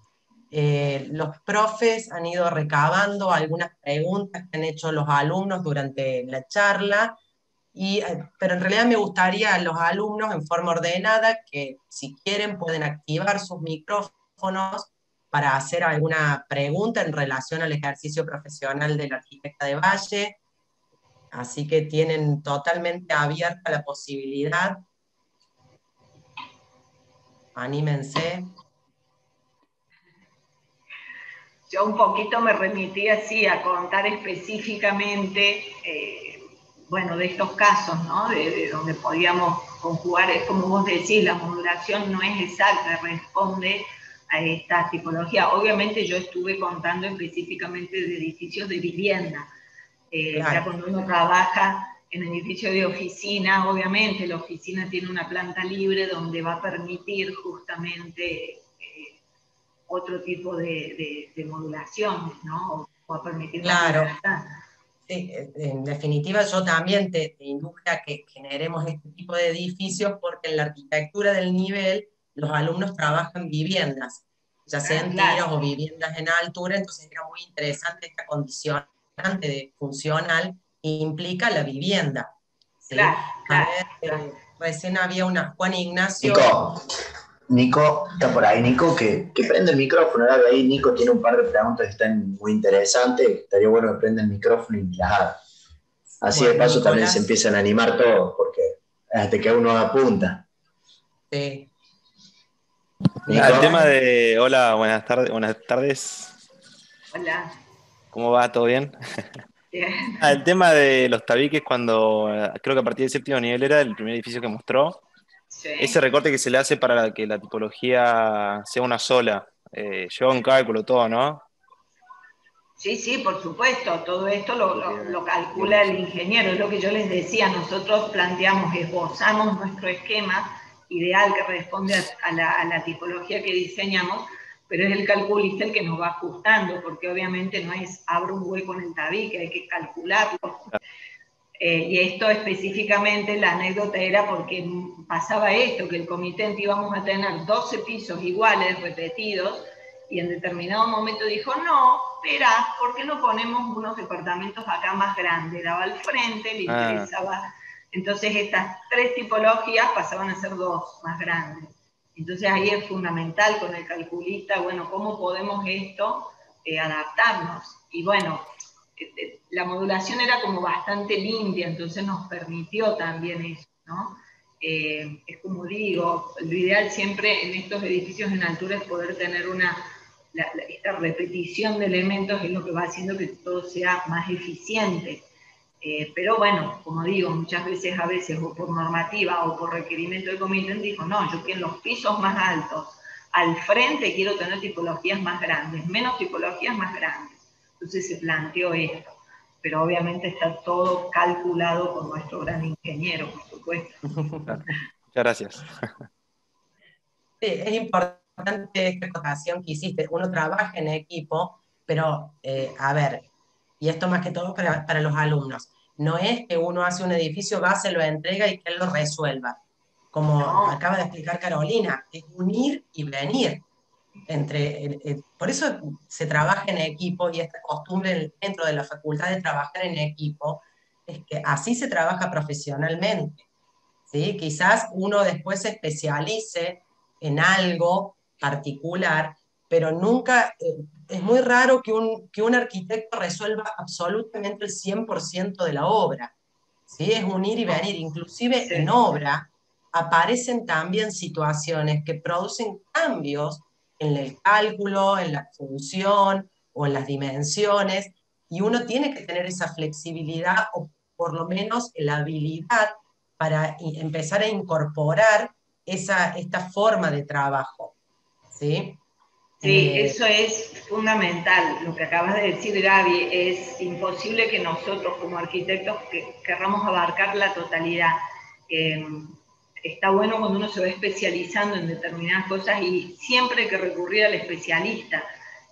Los profes han ido recabando algunas preguntas que han hecho los alumnos durante la charla, pero en realidad me gustaría a los alumnos en forma ordenada que si quieren pueden activar sus micrófonos para hacer alguna pregunta en relación al ejercicio profesional del arquitecta de Valle, así que tienen totalmente abierta la posibilidad. Anímense. Yo un poquito me remití así a contar específicamente, bueno, de estos casos, ¿no? De donde podíamos conjugar, es como vos decís, la modulación no es exacta, responde a esta tipología. Obviamente yo estuve contando específicamente de edificios de vivienda. Claro. Ya cuando uno trabaja en edificio de oficina, obviamente la oficina tiene una planta libre donde va a permitir justamente otro tipo de modulaciones, ¿no? O va a permitir más Claro. libertad. Sí, en definitiva, yo también te induje a que generemos este tipo de edificios porque en la arquitectura del nivel los alumnos trabajan viviendas, ya sean tiros Claro. o viviendas en altura, entonces era muy interesante esta condicionante de funcional que implica la vivienda. ¿Sí? Claro, A claro, ver, claro. recién había una Juan Ignacio. Nico, Nico, está por ahí, Nico, que prende el micrófono. Dale ahí, Nico tiene un par de preguntas que están muy interesantes. Estaría bueno que prenda el micrófono y las haga. Así de Bueno, paso también se Nicolás, empiezan a animar todos, porque hasta que uno apunta. sí. Nico. El tema de. Hola, buenas tardes. Buenas tardes. Hola. ¿Cómo va? ¿Todo bien? Bien. El tema de los tabiques, cuando creo que a partir del séptimo nivel era el primer edificio que mostró. Sí. Ese recorte que se le hace para que la tipología sea una sola. Lleva un cálculo todo, ¿no? Sí, sí, por supuesto, todo esto lo calcula el ingeniero, es lo que yo les decía, nosotros planteamos, esbozamos nuestro esquema ideal que responde a la tipología que diseñamos, pero es el calculista el que nos va ajustando, porque obviamente no es abro un hueco en el tabique, hay que calcularlo. Y esto específicamente, la anécdota era porque pasaba esto, que el comitente íbamos a tener 12 pisos iguales, repetidos, y en determinado momento dijo, no, espera, ¿por qué no ponemos unos departamentos acá más grandes? Daba al frente, le interesaba. Entonces estas 3 tipologías pasaban a ser 2 más grandes. Entonces ahí es fundamental con el calculista, bueno, ¿cómo podemos esto adaptarnos? Y bueno, la modulación era como bastante limpia, entonces nos permitió también eso, ¿no? Es como digo, lo ideal siempre en estos edificios en altura es poder tener esta repetición de elementos, es lo que va haciendo que todo sea más eficiente. Pero bueno, como digo, muchas veces, o por normativa o por requerimiento del comité, dijo, no, yo quiero en los pisos más altos, al frente quiero tener tipologías más grandes, menos tipologías más grandes. Entonces se planteó esto, pero obviamente está todo calculado por nuestro gran ingeniero, por supuesto. Muchas gracias. Sí, es importante esta acotación que hiciste. Uno trabaja en equipo, pero a ver, y esto más que todo para los alumnos, no es que uno hace un edificio base, lo entrega y que él lo resuelva. Como No, acaba de explicar Carolina, es unir y venir. Por eso se trabaja en equipo y esta costumbre dentro de la facultad de trabajar en equipo, es que así se trabaja profesionalmente. ¿Sí? Quizás uno después se especialice en algo particular, pero nunca, es muy raro que un arquitecto resuelva absolutamente el 100% de la obra. ¿Sí? Es unir y venir. Inclusive sí. en obra aparecen también situaciones que producen cambios en el cálculo, en la función o en las dimensiones, y uno tiene que tener esa flexibilidad o por lo menos la habilidad para empezar a incorporar esta forma de trabajo. ¿Sí? Sí, eso es fundamental. Lo que acabas de decir, Gaby, es imposible que nosotros como arquitectos querramos abarcar la totalidad. Está bueno cuando uno se va especializando en determinadas cosas y siempre hay que recurrir al especialista.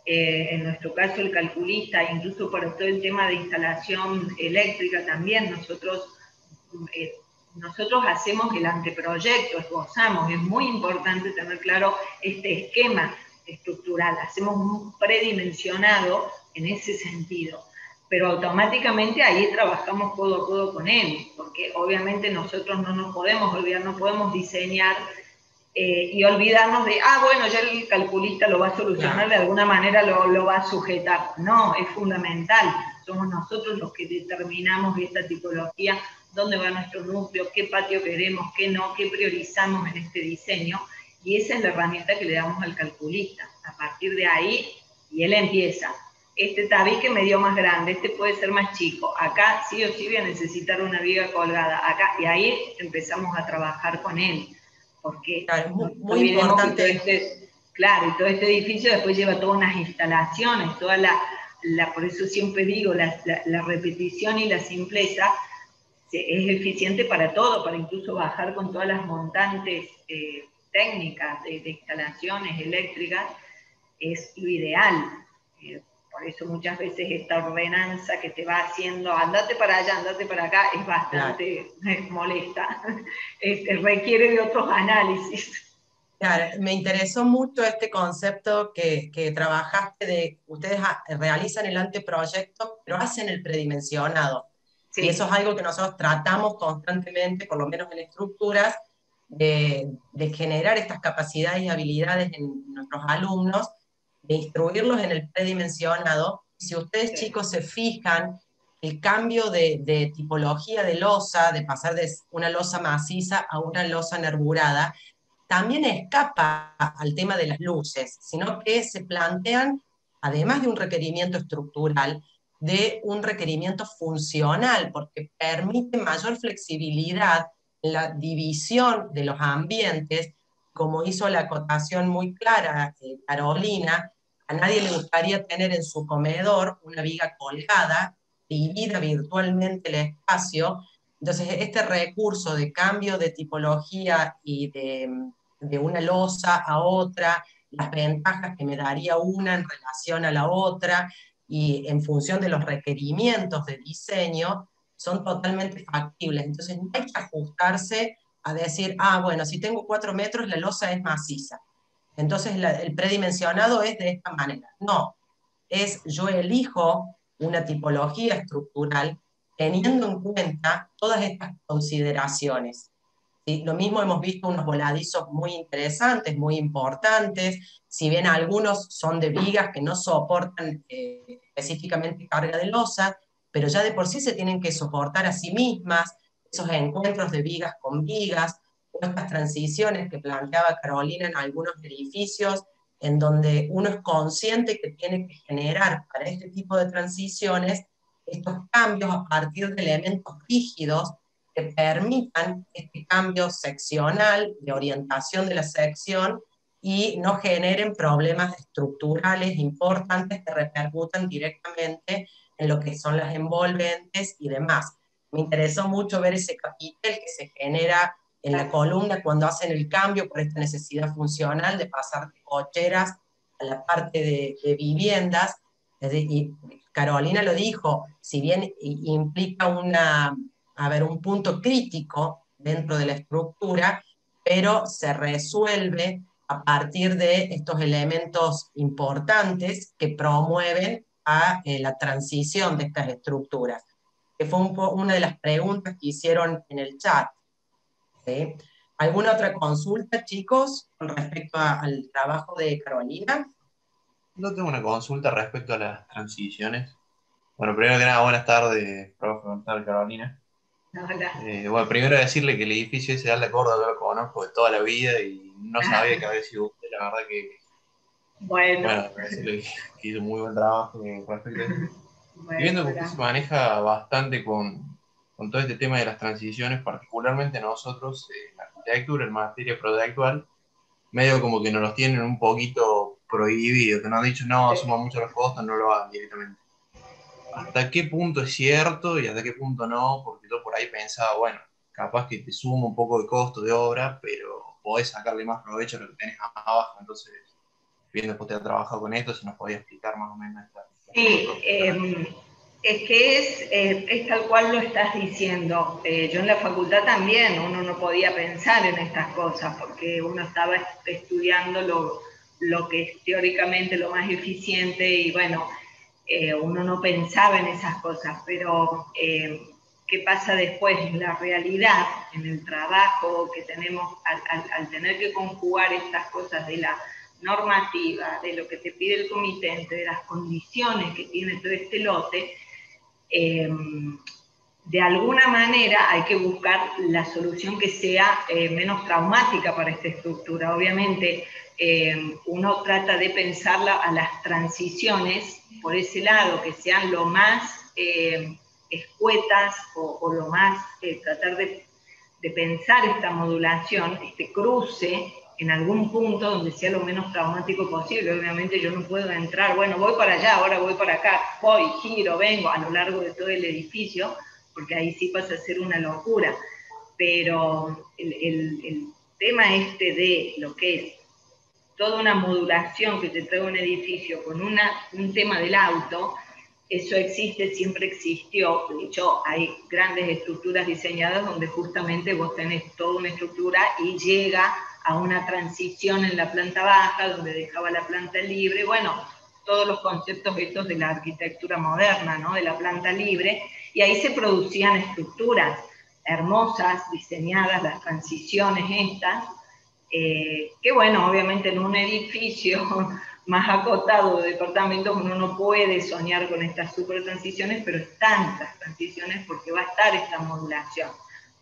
En nuestro caso el calculista, incluso para todo el tema de instalación eléctrica también, nosotros hacemos el anteproyecto, esbozamos, es muy importante tener claro este esquema estructural, hacemos un predimensionado en ese sentido, pero automáticamente ahí trabajamos codo a codo con él, porque obviamente nosotros no nos podemos olvidar, no podemos diseñar y olvidarnos de, bueno, ya el calculista lo va a solucionar, de alguna manera lo va a sujetar. No, es fundamental, somos nosotros los que determinamos esta tipología, dónde va nuestro núcleo, qué patio queremos, qué no, qué priorizamos en este diseño, y esa es la herramienta que le damos al calculista. A partir de ahí, y él empieza, este tabique me dio más grande, este puede ser más chico, acá sí o sí voy a necesitar una viga colgada, acá, y ahí empezamos a trabajar con él, porque claro, no muy olvidemos importante. que todo este edificio después lleva todas unas instalaciones, por eso siempre digo, la repetición y la simpleza es eficiente para todo, para incluso bajar con todas las montantes técnicas de instalaciones eléctricas, es lo ideal. Por eso muchas veces esta ordenanza que te va haciendo, andate para allá, andate para acá, es bastante molesta, requiere de otros análisis. Claro, me interesó mucho este concepto que trabajaste de, ustedes realizan el anteproyecto, pero hacen el predimensionado. Sí. Y eso es algo que nosotros tratamos constantemente, por lo menos en estructuras, de generar estas capacidades y habilidades en nuestros alumnos, de instruirlos en el predimensionado. Si ustedes, chicos, se fijan, el cambio de tipología de losa, de pasar de una losa maciza a una losa nervurada, también escapa al tema de las luces, sino que se plantean, además de un requerimiento estructural, de un requerimiento funcional, porque permite mayor flexibilidad en la división de los ambientes, como hizo la acotación muy clara Carolina. A nadie le gustaría tener en su comedor una viga colgada, divida virtualmente el espacio. Entonces, este recurso de cambio de tipología y de una losa a otra, las ventajas que me daría una en relación a la otra, y en función de los requerimientos de diseño, son totalmente factibles. Entonces, no hay que ajustarse a decir, bueno, si tengo 4 metros, la losa es maciza. Entonces, el predimensionado es de esta manera. No, yo elijo una tipología estructural teniendo en cuenta todas estas consideraciones. ¿Sí? Lo mismo hemos visto unos voladizos muy interesantes, muy importantes, si bien algunos son de vigas que no soportan específicamente carga de losa, pero ya de por sí se tienen que soportar a sí mismas, esos encuentros de vigas con vigas, o estas transiciones que planteaba Carolina en algunos edificios, en donde uno es consciente que tiene que generar para este tipo de transiciones estos cambios a partir de elementos rígidos que permitan este cambio seccional, de orientación de la sección, y no generen problemas estructurales importantes que repercutan directamente en lo que son las envolventes y demás. Me interesó mucho ver ese capitel que se genera en la columna cuando hacen el cambio por esta necesidad funcional de pasar de cocheras a la parte de viviendas. Y Carolina lo dijo, si bien implica un punto crítico dentro de la estructura, pero se resuelve a partir de estos elementos importantes que promueven la transición de estas estructuras, que fue una de las preguntas que hicieron en el chat. ¿Sí? ¿Alguna otra consulta, chicos, con respecto al trabajo de Carolina? No tengo una consulta respecto a las transiciones. Bueno, primero que nada, buenas tardes, profe, buenas tardes, Carolina. Hola. Bueno, primero decirle que el edificio ese de Alta Córdoba yo lo conozco de toda la vida y no sabía que había sido usted, la verdad que... Bueno, decirle que hizo muy buen trabajo respecto a eso. Bueno, y viendo que usted se maneja bastante con todo este tema de las transiciones, particularmente nosotros en la arquitectura, en materia proyectual, medio como que nos los tienen un poquito prohibidos, que nos han dicho, no, suman mucho los costos, no lo hagan directamente. ¿Hasta qué punto es cierto y hasta qué punto no? Porque yo por ahí pensaba, bueno, capaz que te suma un poco de costo de obra, pero podés sacarle más provecho a lo que tenés abajo. Entonces, viendo que usted ha trabajado con esto, si nos podía explicar más o menos esta. Sí, es que es tal cual lo estás diciendo. Yo en la facultad también, uno no podía pensar en estas cosas, porque uno estaba estudiando lo que es teóricamente lo más eficiente y bueno, uno no pensaba en esas cosas, pero ¿qué pasa después en la realidad, en el trabajo que tenemos al tener que conjugar estas cosas de la normativa, de lo que te pide el comitente, de las condiciones que tiene todo este lote? De alguna manera hay que buscar la solución que sea menos traumática para esta estructura. Obviamente uno trata de pensarla a las transiciones por ese lado, que sean lo más escuetas o lo más, tratar de pensar esta modulación, este cruce en algún punto donde sea lo menos traumático posible. Obviamente yo no puedo entrar, bueno, voy para allá, ahora voy para acá, voy, giro, vengo a lo largo de todo el edificio, porque ahí sí pasa a ser una locura. Pero el tema este de lo que es toda una modulación que te trae un edificio con un tema del auto, eso existe, siempre existió. De hecho, hay grandes estructuras diseñadas donde justamente vos tenés toda una estructura y llega a una transición en la planta baja, donde dejaba la planta libre. Bueno, todos los conceptos estos de la arquitectura moderna, ¿no? De la planta libre, y ahí se producían estructuras hermosas, diseñadas, las transiciones estas, que bueno, obviamente en un edificio más acotado de departamentos uno no puede soñar con estas super transiciones, pero están las transiciones porque va a estar esta modulación.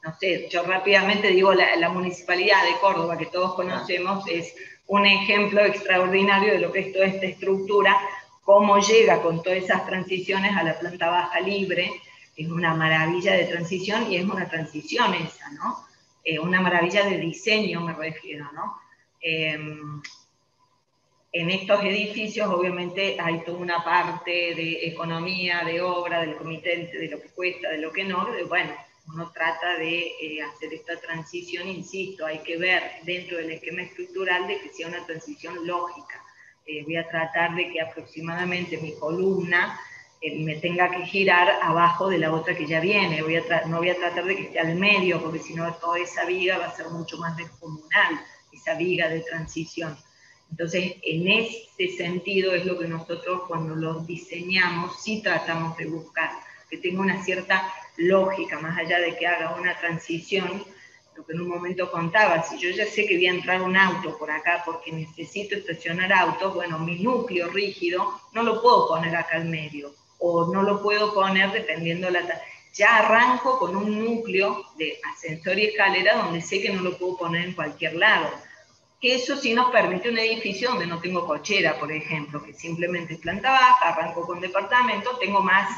No sé, yo rápidamente digo, la Municipalidad de Córdoba, que todos conocemos, es un ejemplo extraordinario de lo que es toda esta estructura, cómo llega con todas esas transiciones a la planta baja libre. Es una maravilla de transición, y es una transición esa, ¿no? Una maravilla de diseño me refiero, ¿no? En estos edificios obviamente hay toda una parte de economía, de obra, del comité, de lo que cuesta, de lo que no, bueno, uno trata de hacer esta transición, insisto, hay que ver dentro del esquema estructural de que sea una transición lógica. Voy a tratar de que aproximadamente mi columna me tenga que girar abajo de la otra que ya viene. No voy a tratar de que esté al medio, porque si no toda esa viga va a ser mucho más descomunal, esa viga de transición. Entonces, en ese sentido es lo que nosotros cuando los diseñamos sí tratamos de buscar, que tenga una cierta lógica, más allá de que haga una transición. Lo que en un momento contaba, si yo ya sé que voy a entrar un auto por acá porque necesito estacionar autos, bueno, mi núcleo rígido no lo puedo poner acá al medio, o no lo puedo poner dependiendo ya arranco con un núcleo de ascensor y escalera donde sé que no lo puedo poner en cualquier lado. Que eso sí nos permite un edificio donde no tengo cochera, por ejemplo, que simplemente es planta baja, arranco con departamento, tengo más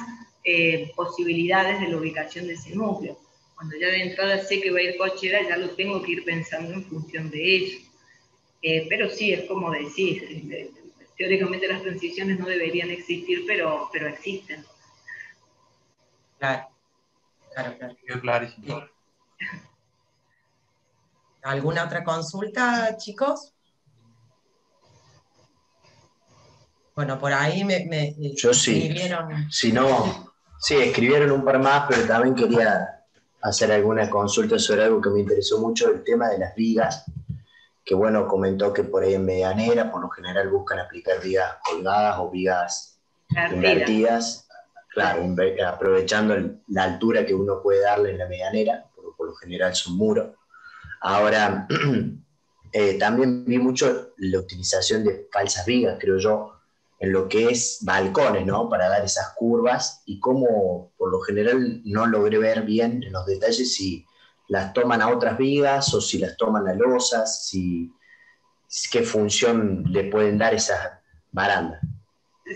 posibilidades de la ubicación de ese núcleo. Cuando ya de entrada sé que va a ir cochera, ya lo tengo que ir pensando en función de eso. Pero sí, es como decir, teóricamente las transiciones no deberían existir, pero existen. Claro, claro, claro. Quedó clarísimo. ¿Alguna otra consulta, chicos? Bueno, por ahí Yo sí. escribieron. Si no, sí, escribieron un par más, pero también quería hacer alguna consulta sobre algo que me interesó mucho, el tema de las vigas, que bueno, comentó que por ahí en medianera, por lo general buscan aplicar vigas colgadas o vigas invertidas, claro, aprovechando la altura que uno puede darle en la medianera, por lo general son muros. Ahora, también vi mucho la utilización de falsas vigas, creo yo, en lo que es balcones, ¿no? Para dar esas curvas, y cómo por lo general no logré ver bien en los detalles si las toman a otras vigas o si las toman a losas, qué función le pueden dar esas barandas.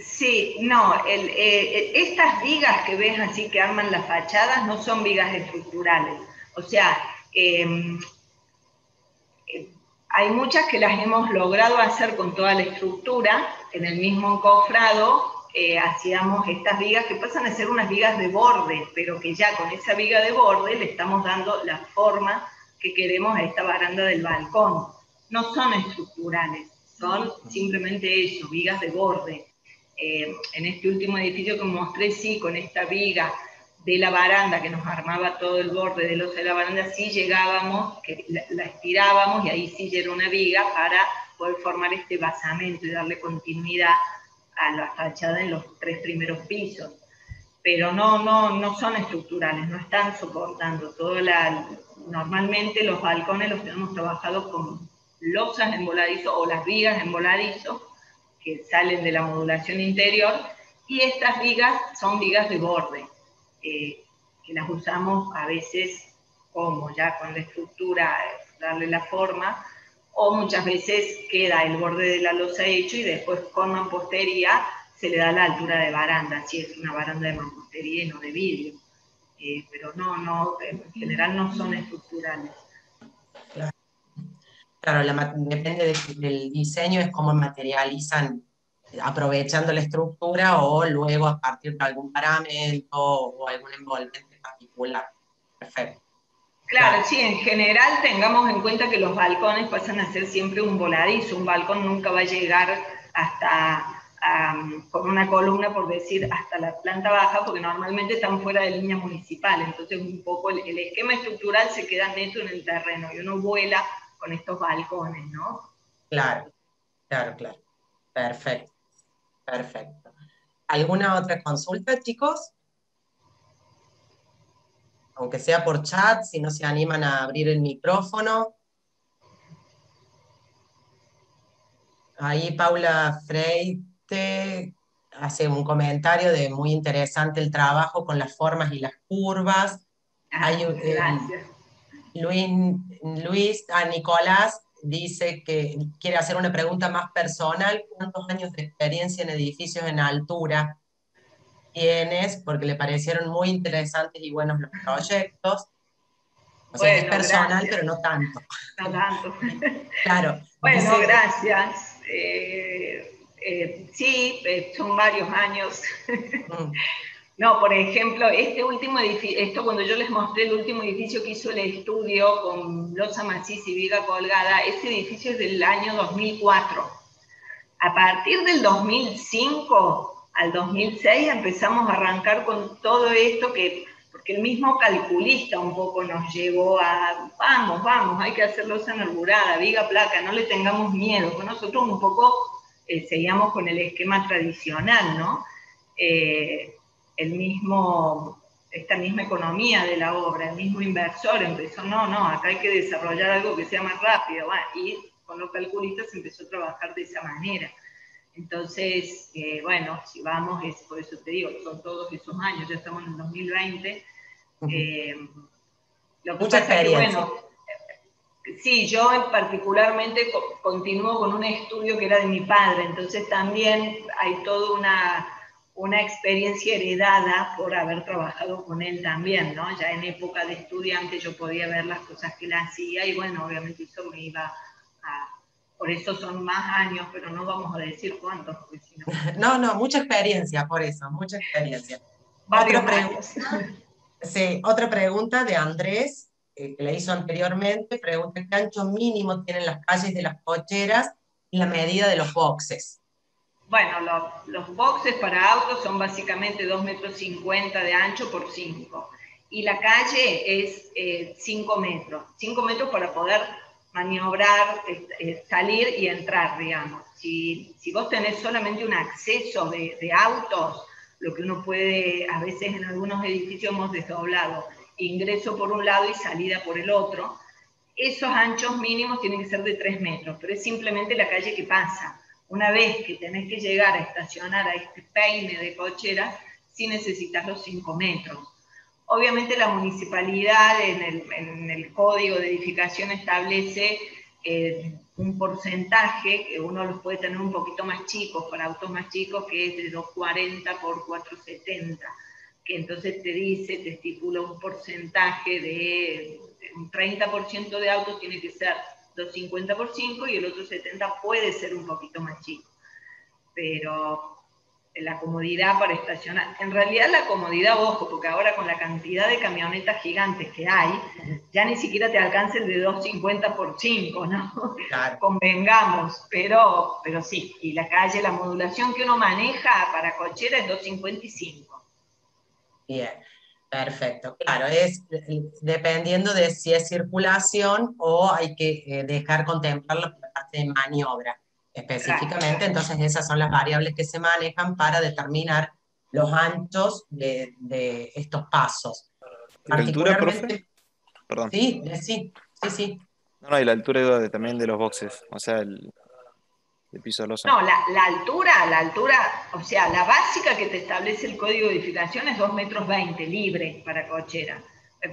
Sí, no, estas vigas que ves así que arman las fachadas no son vigas estructurales. O sea, hay muchas que las hemos logrado hacer con toda la estructura. En el mismo encofrado hacíamos estas vigas que pasan a ser unas vigas de borde, pero que ya con esa viga de borde le estamos dando la forma que queremos a esta baranda del balcón. No son estructurales, son simplemente eso, vigas de borde. En este último edificio que mostré, sí, con esta viga de la baranda que nos armaba todo el borde del oso de la baranda, sí llegábamos, que la estirábamos, y ahí sí ya era una viga para poder formar este basamento y darle continuidad a la fachada en los 3 primeros pisos. Pero no son estructurales, no están soportando normalmente los balcones los tenemos trabajados con losas en voladizo o las vigas en voladizo que salen de la modulación interior, y estas vigas son vigas de borde, que las usamos a veces como ya con la estructura, darle la forma, o muchas veces queda el borde de la losa hecho y después con mampostería se le da la altura de baranda, si es una baranda de mampostería y no de vidrio. Pero en general no son estructurales. Claro, depende del diseño, es cómo materializan, aprovechando la estructura o luego a partir de algún paramento o algún envolvente particular. Perfecto. Claro, sí, en general tengamos en cuenta que los balcones pasan a ser siempre un voladizo. Un balcón nunca va a llegar hasta, con una columna, por decir, hasta la planta baja, porque normalmente están fuera de línea municipal. Entonces, un poco el esquema estructural se queda neto en el terreno y uno vuela con estos balcones, ¿no? Claro, claro, claro. Perfecto, perfecto. ¿Alguna otra consulta, chicos? Aunque sea por chat, si no se animan a abrir el micrófono. Ahí Paula Freite hace un comentario de muy interesante el trabajo con las formas y las curvas. Gracias. Nicolás dice que quiere hacer una pregunta más personal. ¿Cuántos años de experiencia en edificios en altura tienes? Porque le parecieron muy interesantes y buenos los proyectos. O sea, es Bueno, personal, gracias. pero no tanto. No tanto. Claro. Bueno, Dice, gracias. Sí, son varios años. No, por ejemplo, este último edificio, esto cuando yo les mostré el último edificio que hizo el estudio con losa maciza y viga colgada, ese edificio es del año 2004. A partir del 2005 al 2006 empezamos a arrancar con todo esto porque el mismo calculista un poco nos llevó a, vamos, hay que hacer losa enarbolada, viga placa, no le tengamos miedo. Pues nosotros un poco seguíamos con el esquema tradicional, ¿no? Esta misma economía de la obra, el mismo inversor empezó, no, acá hay que desarrollar algo que sea más rápido, y con los calculistas se empezó a trabajar de esa manera. Entonces, bueno, si vamos, por eso te digo, son todos esos años, ya estamos en el 2020. Lo que mucha pasa es que, experiencia. bueno, sí, yo particularmente continúo con un estudio que era de mi padre, entonces también hay toda una experiencia heredada por haber trabajado con él también, ¿no? Ya en época de estudiante yo podía ver las cosas que él hacía y bueno, obviamente eso me iba a... Por eso son más años, pero no vamos a decir cuántos, porque si no... No, mucha experiencia, por eso, mucha experiencia. Varios Otra años. Sí, otra pregunta de Andrés, que le hizo anteriormente, pregunta qué ancho mínimo tienen las calles de las cocheras y la medida de los boxes. Bueno, los boxes para autos son básicamente 2,50 metros de ancho por 5. Y la calle es 5 metros. 5 metros para poder maniobrar, salir y entrar, digamos. Si vos tenés solamente un acceso de autos, lo que uno puede, a veces en algunos edificios hemos desdoblado, ingreso por un lado y salida por el otro, esos anchos mínimos tienen que ser de 3 metros, pero es simplemente la calle que pasa. Una vez que tenés que llegar a estacionar a este peine de cocheras, sí necesitas los 5 metros. Obviamente la municipalidad en el código de edificación establece un porcentaje, que uno los puede tener un poquito más chicos, para autos más chicos, que es de 240 por 470, que entonces te estipula un porcentaje de un 30% de autos tiene que ser 250 por 5 y el otro 70 puede ser un poquito más chico. Pero la comodidad para estacionar, en realidad la comodidad, ojo, porque ahora con la cantidad de camionetas gigantes que hay, ya ni siquiera te alcanza el de 250 por 5, ¿no? Claro. Convengamos, pero sí, y la calle, la modulación que uno maneja para cochera es 255. Bien, perfecto. Claro, es dependiendo de si es circulación o hay que dejar contemplar la parte de maniobra específicamente. Claro. Entonces esas son las variables que se manejan para determinar los anchos de estos pasos. ¿La altura, profe? Particularmente, Perdón. sí. No, y la altura también de los boxes, o sea, el piso de losa. No, la altura, o sea, la básica que te establece el código de edificación es 2,20 metros libre para cochera.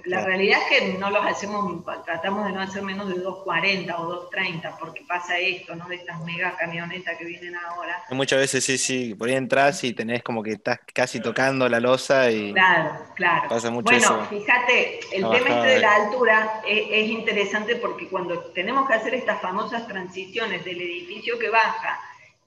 La realidad es que no los hacemos, tratamos de no hacer menos de 2,40 o 2,30, porque pasa esto, ¿no? De estas mega camionetas que vienen ahora. Muchas veces sí, por ahí entras y tenés como que estás casi tocando la losa y Claro. pasa mucho Bueno, eso. fíjate, el tema este de la altura es interesante porque cuando tenemos que hacer estas famosas transiciones del edificio que baja,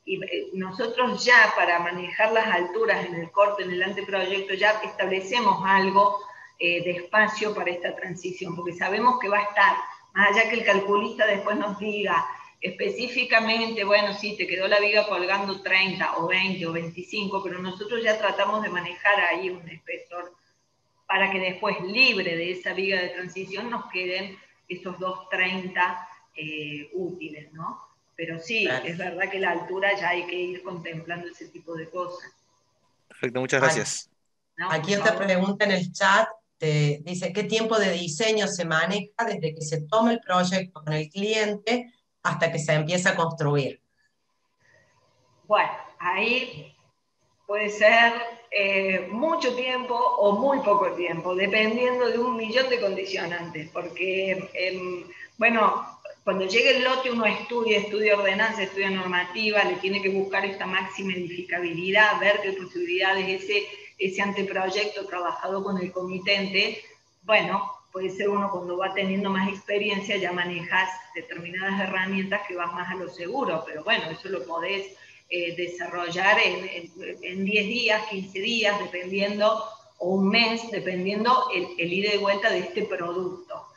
y nosotros ya para manejar las alturas en el corte, en el anteproyecto, ya establecemos algo de espacio para esta transición, porque sabemos que va a estar, más allá que el calculista después nos diga específicamente, bueno, sí, te quedó la viga colgando 30 o 20 o 25, pero nosotros ya tratamos de manejar ahí un espesor para que después, libre de esa viga de transición, nos queden esos 2,30 útiles, ¿no? Pero sí, claro, es verdad que la altura ya hay que ir contemplando ese tipo de cosas. Perfecto, muchas gracias. No, aquí otra pregunta en el chat, dice, ¿qué tiempo de diseño se maneja desde que se toma el proyecto con el cliente hasta que se empieza a construir? Bueno, ahí puede ser mucho tiempo o muy poco tiempo, dependiendo de un millón de condicionantes, porque, bueno, cuando llegue el lote uno estudia ordenanza, estudia normativa, le tiene que buscar esta máxima edificabilidad, ver qué posibilidades ese anteproyecto trabajado con el comitente, bueno, puede ser uno cuando va teniendo más experiencia ya manejas determinadas herramientas que van más a lo seguro, pero bueno, eso lo podés desarrollar en 10 días, 15 días, dependiendo, o un mes, dependiendo el ida y vuelta de este producto.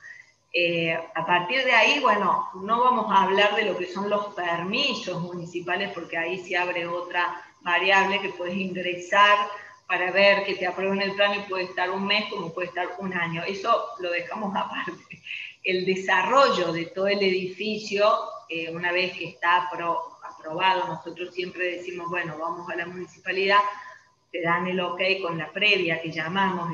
A partir de ahí, bueno, no vamos a hablar de lo que son los permisos municipales, porque ahí se abre otra variable que puedes ingresar para ver que te aprueben el plan y puede estar un mes como puede estar un año. Eso lo dejamos aparte. El desarrollo de todo el edificio, una vez que está aprobado, nosotros siempre decimos, bueno, vamos a la municipalidad, te dan el ok con la previa que llamamos,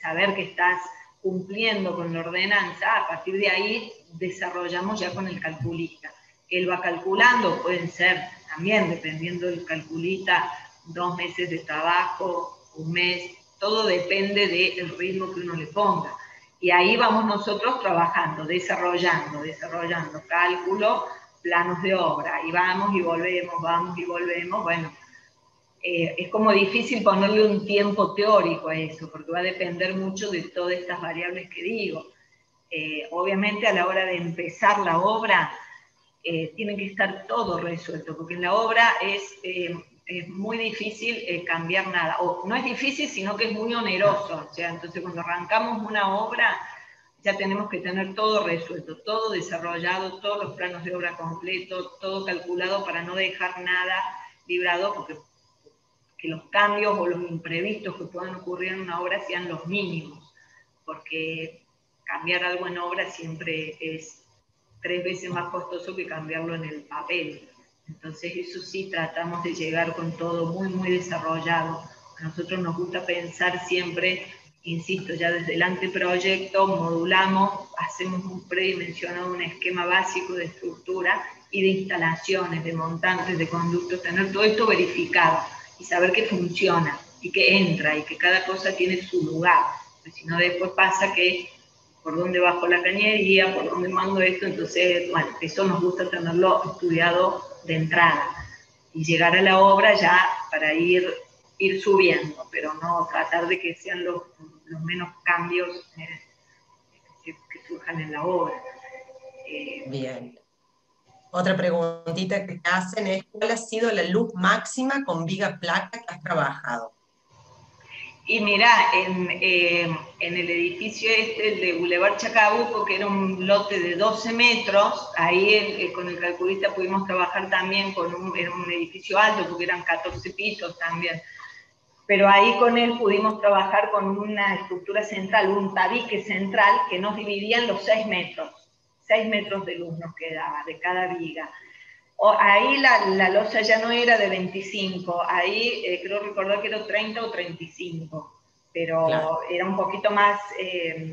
saber que estás cumpliendo con la ordenanza, a partir de ahí desarrollamos ya con el calculista. Él va calculando, pueden ser también, dependiendo del calculista, 2 meses de trabajo, un mes, todo depende del ritmo que uno le ponga. Y ahí vamos nosotros trabajando, desarrollando cálculo, planos de obra, y vamos y volvemos, bueno, es como difícil ponerle un tiempo teórico a eso, porque va a depender mucho de todas estas variables que digo. Obviamente a la hora de empezar la obra, tiene que estar todo resuelto, porque en la obra es muy difícil cambiar nada, o no es difícil, sino que es muy oneroso, o sea, entonces cuando arrancamos una obra, ya tenemos que tener todo resuelto, todo desarrollado, todos los planos de obra completos, todo calculado para no dejar nada librado, porque que los cambios o los imprevistos que puedan ocurrir en una obra sean los mínimos, porque cambiar algo en obra siempre es 3 veces más costoso que cambiarlo en el papel. Entonces eso sí, tratamos de llegar con todo muy, muy desarrollado. A nosotros nos gusta pensar siempre, insisto, ya desde el anteproyecto, modulamos, hacemos un predimensionado, un esquema básico de estructura y de instalaciones, de montantes, de conductos, tener todo esto verificado y saber que funciona y que entra y que cada cosa tiene su lugar. Porque si no, después pasa que por dónde bajo la cañería, por dónde mando esto, entonces, bueno, eso nos gusta tenerlo estudiado de entrada y llegar a la obra ya para ir subiendo, pero no tratar de que sean los menos cambios que surjan en la obra. Bien. Otra preguntita que te hacen es, ¿cuál ha sido la luz máxima con viga placa que has trabajado? Y mirá, en el edificio el de Boulevard Chacabuco, que era un lote de 12 metros, ahí con el calculista pudimos trabajar también era un edificio alto, porque eran 14 pisos también. Pero ahí con él pudimos trabajar con una estructura central, un tabique central que nos dividía en los 6 metros. 6 metros de luz nos quedaba de cada viga. Ahí la losa ya no era de 25, ahí creo recordar que era 30 o 35, pero claro, era un poquito más,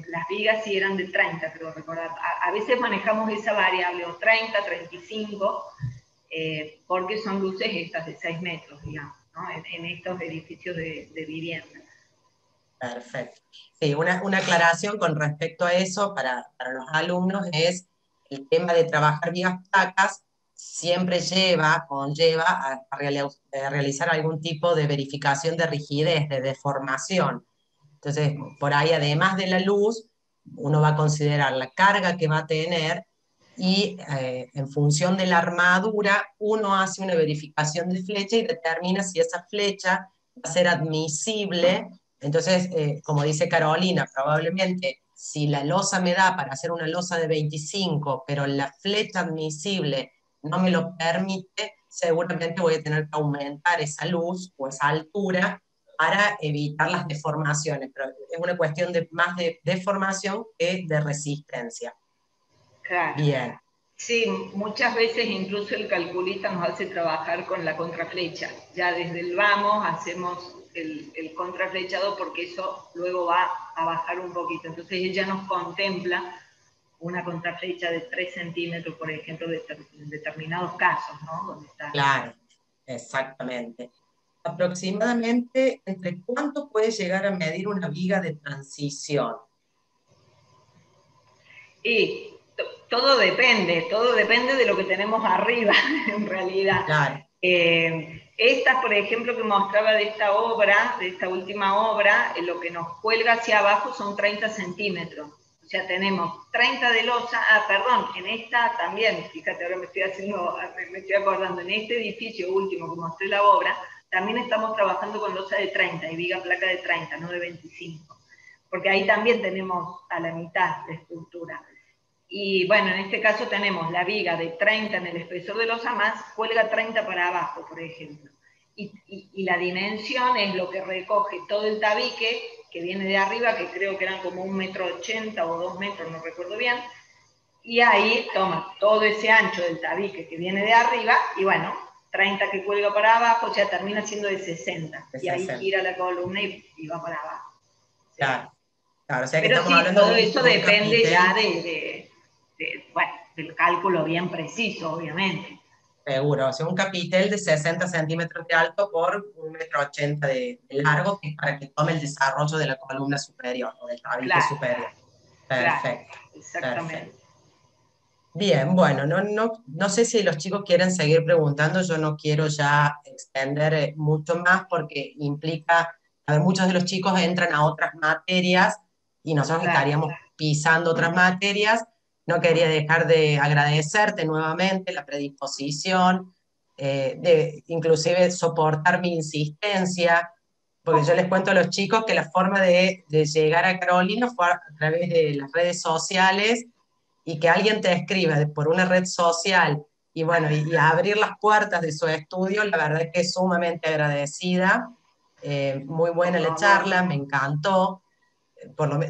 las vigas sí eran de 30, creo recordar. A veces manejamos esa variable, o 30, 35, porque son luces estas de 6 metros, digamos, ¿no? en estos edificios de vivienda. Perfecto. Sí, una aclaración con respecto a eso para los alumnos es el tema de trabajar vigas placas siempre conlleva a realizar algún tipo de verificación de rigidez, de deformación. Entonces, por ahí, además de la luz, uno va a considerar la carga que va a tener y en función de la armadura, uno hace una verificación de flecha y determina si esa flecha va a ser admisible Entonces, como dice Carolina, probablemente si la losa me da para hacer una losa de 25, pero la flecha admisible no me lo permite, seguramente voy a tener que aumentar esa luz o esa altura para evitar las deformaciones. Pero es una cuestión más de deformación que de resistencia. Claro. Bien. Sí, muchas veces incluso el calculista nos hace trabajar con la contraflecha. Ya desde el vamos hacemos el contraflechado porque eso luego va a bajar un poquito. Entonces ella nos contempla una contraflecha de 3 centímetros, por ejemplo, en determinados casos, ¿no? Donde está. Claro, exactamente. Aproximadamente, ¿entre cuánto puede llegar a medir una viga de transición? Y todo depende de lo que tenemos arriba, en realidad. Claro. Esta, por ejemplo, que mostraba de esta obra, de esta última obra, lo que nos cuelga hacia abajo son 30 centímetros. O sea, tenemos 30 de losa, en esta también, fíjate, ahora me estoy acordando, en este edificio último que mostré la obra, también estamos trabajando con losa de 30 y viga placa de 30, no de 25. Porque ahí también tenemos a la mitad de estructura. Y bueno, en este caso tenemos la viga de 30 en el espesor de losa más, cuelga 30 para abajo, por ejemplo. Y la dimensión es lo que recoge todo el tabique que viene de arriba, que creo que eran como 1,80 m o 2 metros, no recuerdo bien. Y ahí toma todo ese ancho del tabique que viene de arriba, y bueno, 30 que cuelga para abajo, ya termina siendo de 60. Y ahí gira la columna y va para abajo. Claro, claro, o sea que pero estamos sí, hablando todo de eso un depende capitel, ya bueno, del cálculo bien preciso, obviamente. seguro, o sea, un capitel de 60 centímetros de alto por 1,80 m de largo, que es para que tome el desarrollo de la columna superior o del tabique superior. Perfecto. Claro, exactamente. Perfecto. Bien, bueno, no sé si los chicos quieren seguir preguntando, yo no quiero ya extender mucho más porque implica, a ver, muchos de los chicos entran a otras materias y nosotros estaríamos pisando otras materias. No quería dejar de agradecerte nuevamente la predisposición, de inclusive soportar mi insistencia, porque yo les cuento a los chicos que la forma de llegar a Carolina fue a través de las redes sociales, y que alguien te escriba por una red social y bueno, y abrir las puertas de su estudio, la verdad es que es sumamente agradecida. Muy buena la charla, me encantó.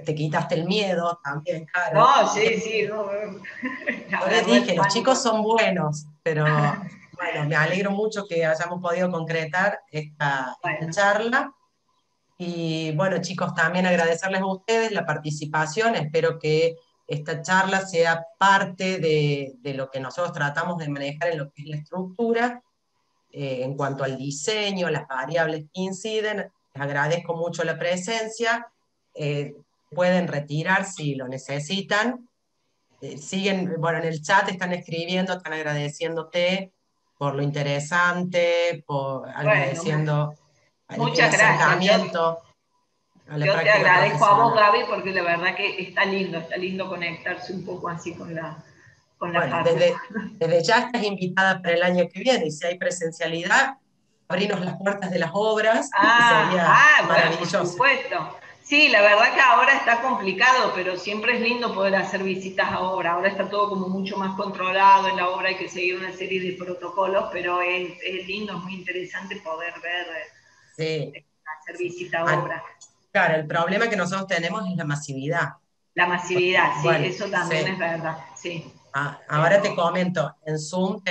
Te quitaste el miedo también, Caro. No, sí. No, yo les dije, los chicos son buenos, pero bueno, me alegro mucho que hayamos podido concretar esta charla. Y bueno, chicos, también agradecerles a ustedes la participación. Espero que esta charla sea parte de lo que nosotros tratamos de manejar en lo que es la estructura, en cuanto al diseño, las variables que inciden. Les agradezco mucho la presencia. Pueden retirar si lo necesitan. Siguen, bueno, en el chat están escribiendo, están agradeciéndote por lo interesante, agradeciendo el acercamiento. Yo te agradezco a vos, Gaby, porque la verdad que está lindo conectarse un poco así con la bueno, desde ya estás invitada para el año que viene, y si hay presencialidad, abrirnos las puertas de las obras, sería maravilloso. Bueno, por supuesto. Sí, la verdad que ahora está complicado, pero siempre es lindo poder hacer visitas a obra. Ahora está todo como mucho más controlado en la obra, hay que seguir una serie de protocolos, pero es lindo, es muy interesante poder ver, hacer visita a obra. Claro, el problema que nosotros tenemos es la masividad. La masividad, sí, bueno, eso también es verdad, sí. Ahora te comento, en Zoom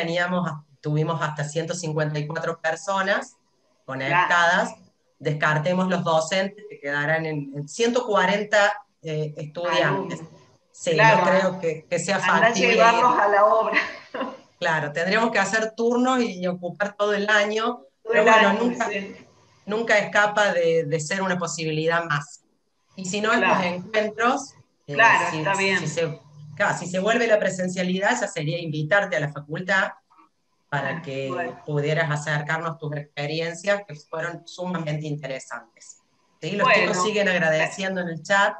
tuvimos hasta 154 personas conectadas, descartemos los docentes, que quedarán en 140 estudiantes. Sí, claro, no creo que sea factible. Llevarlos a la obra. Claro, tendríamos que hacer turnos y ocupar todo el año, pero bueno, nunca escapa de ser una posibilidad más. Y si no, estos encuentros, está bien. Si se vuelve la presencialidad, ya sería invitarte a la facultad para que pudieras acercarnos tus experiencias, que fueron sumamente interesantes. ¿Sí? Los chicos siguen agradeciendo en el chat.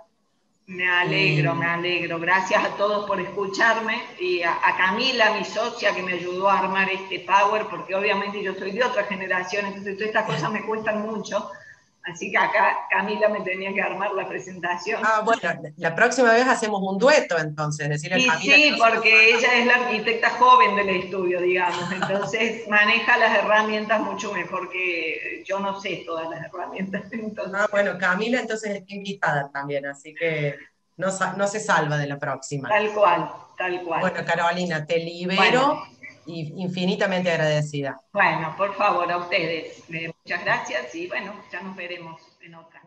Me alegro. Gracias a todos por escucharme, y a Camila, mi socia, que me ayudó a armar este Power, porque obviamente yo soy de otra generación, entonces todas estas cosas me cuestan mucho. Así que acá Camila me tenía que armar la presentación. Ah, bueno, la próxima vez hacemos un dueto entonces, decirle a Y Camila sí, que porque ella es la arquitecta joven del estudio, digamos, entonces maneja las herramientas mucho mejor que yo, no sé todas las herramientas. Entonces. Ah, bueno, Camila entonces está invitada también, así que no se salva de la próxima. Tal cual, tal cual. Bueno, Carolina, te libero Bueno. y infinitamente agradecida. Bueno, por favor, a ustedes. Muchas gracias y bueno, ya nos veremos en otra.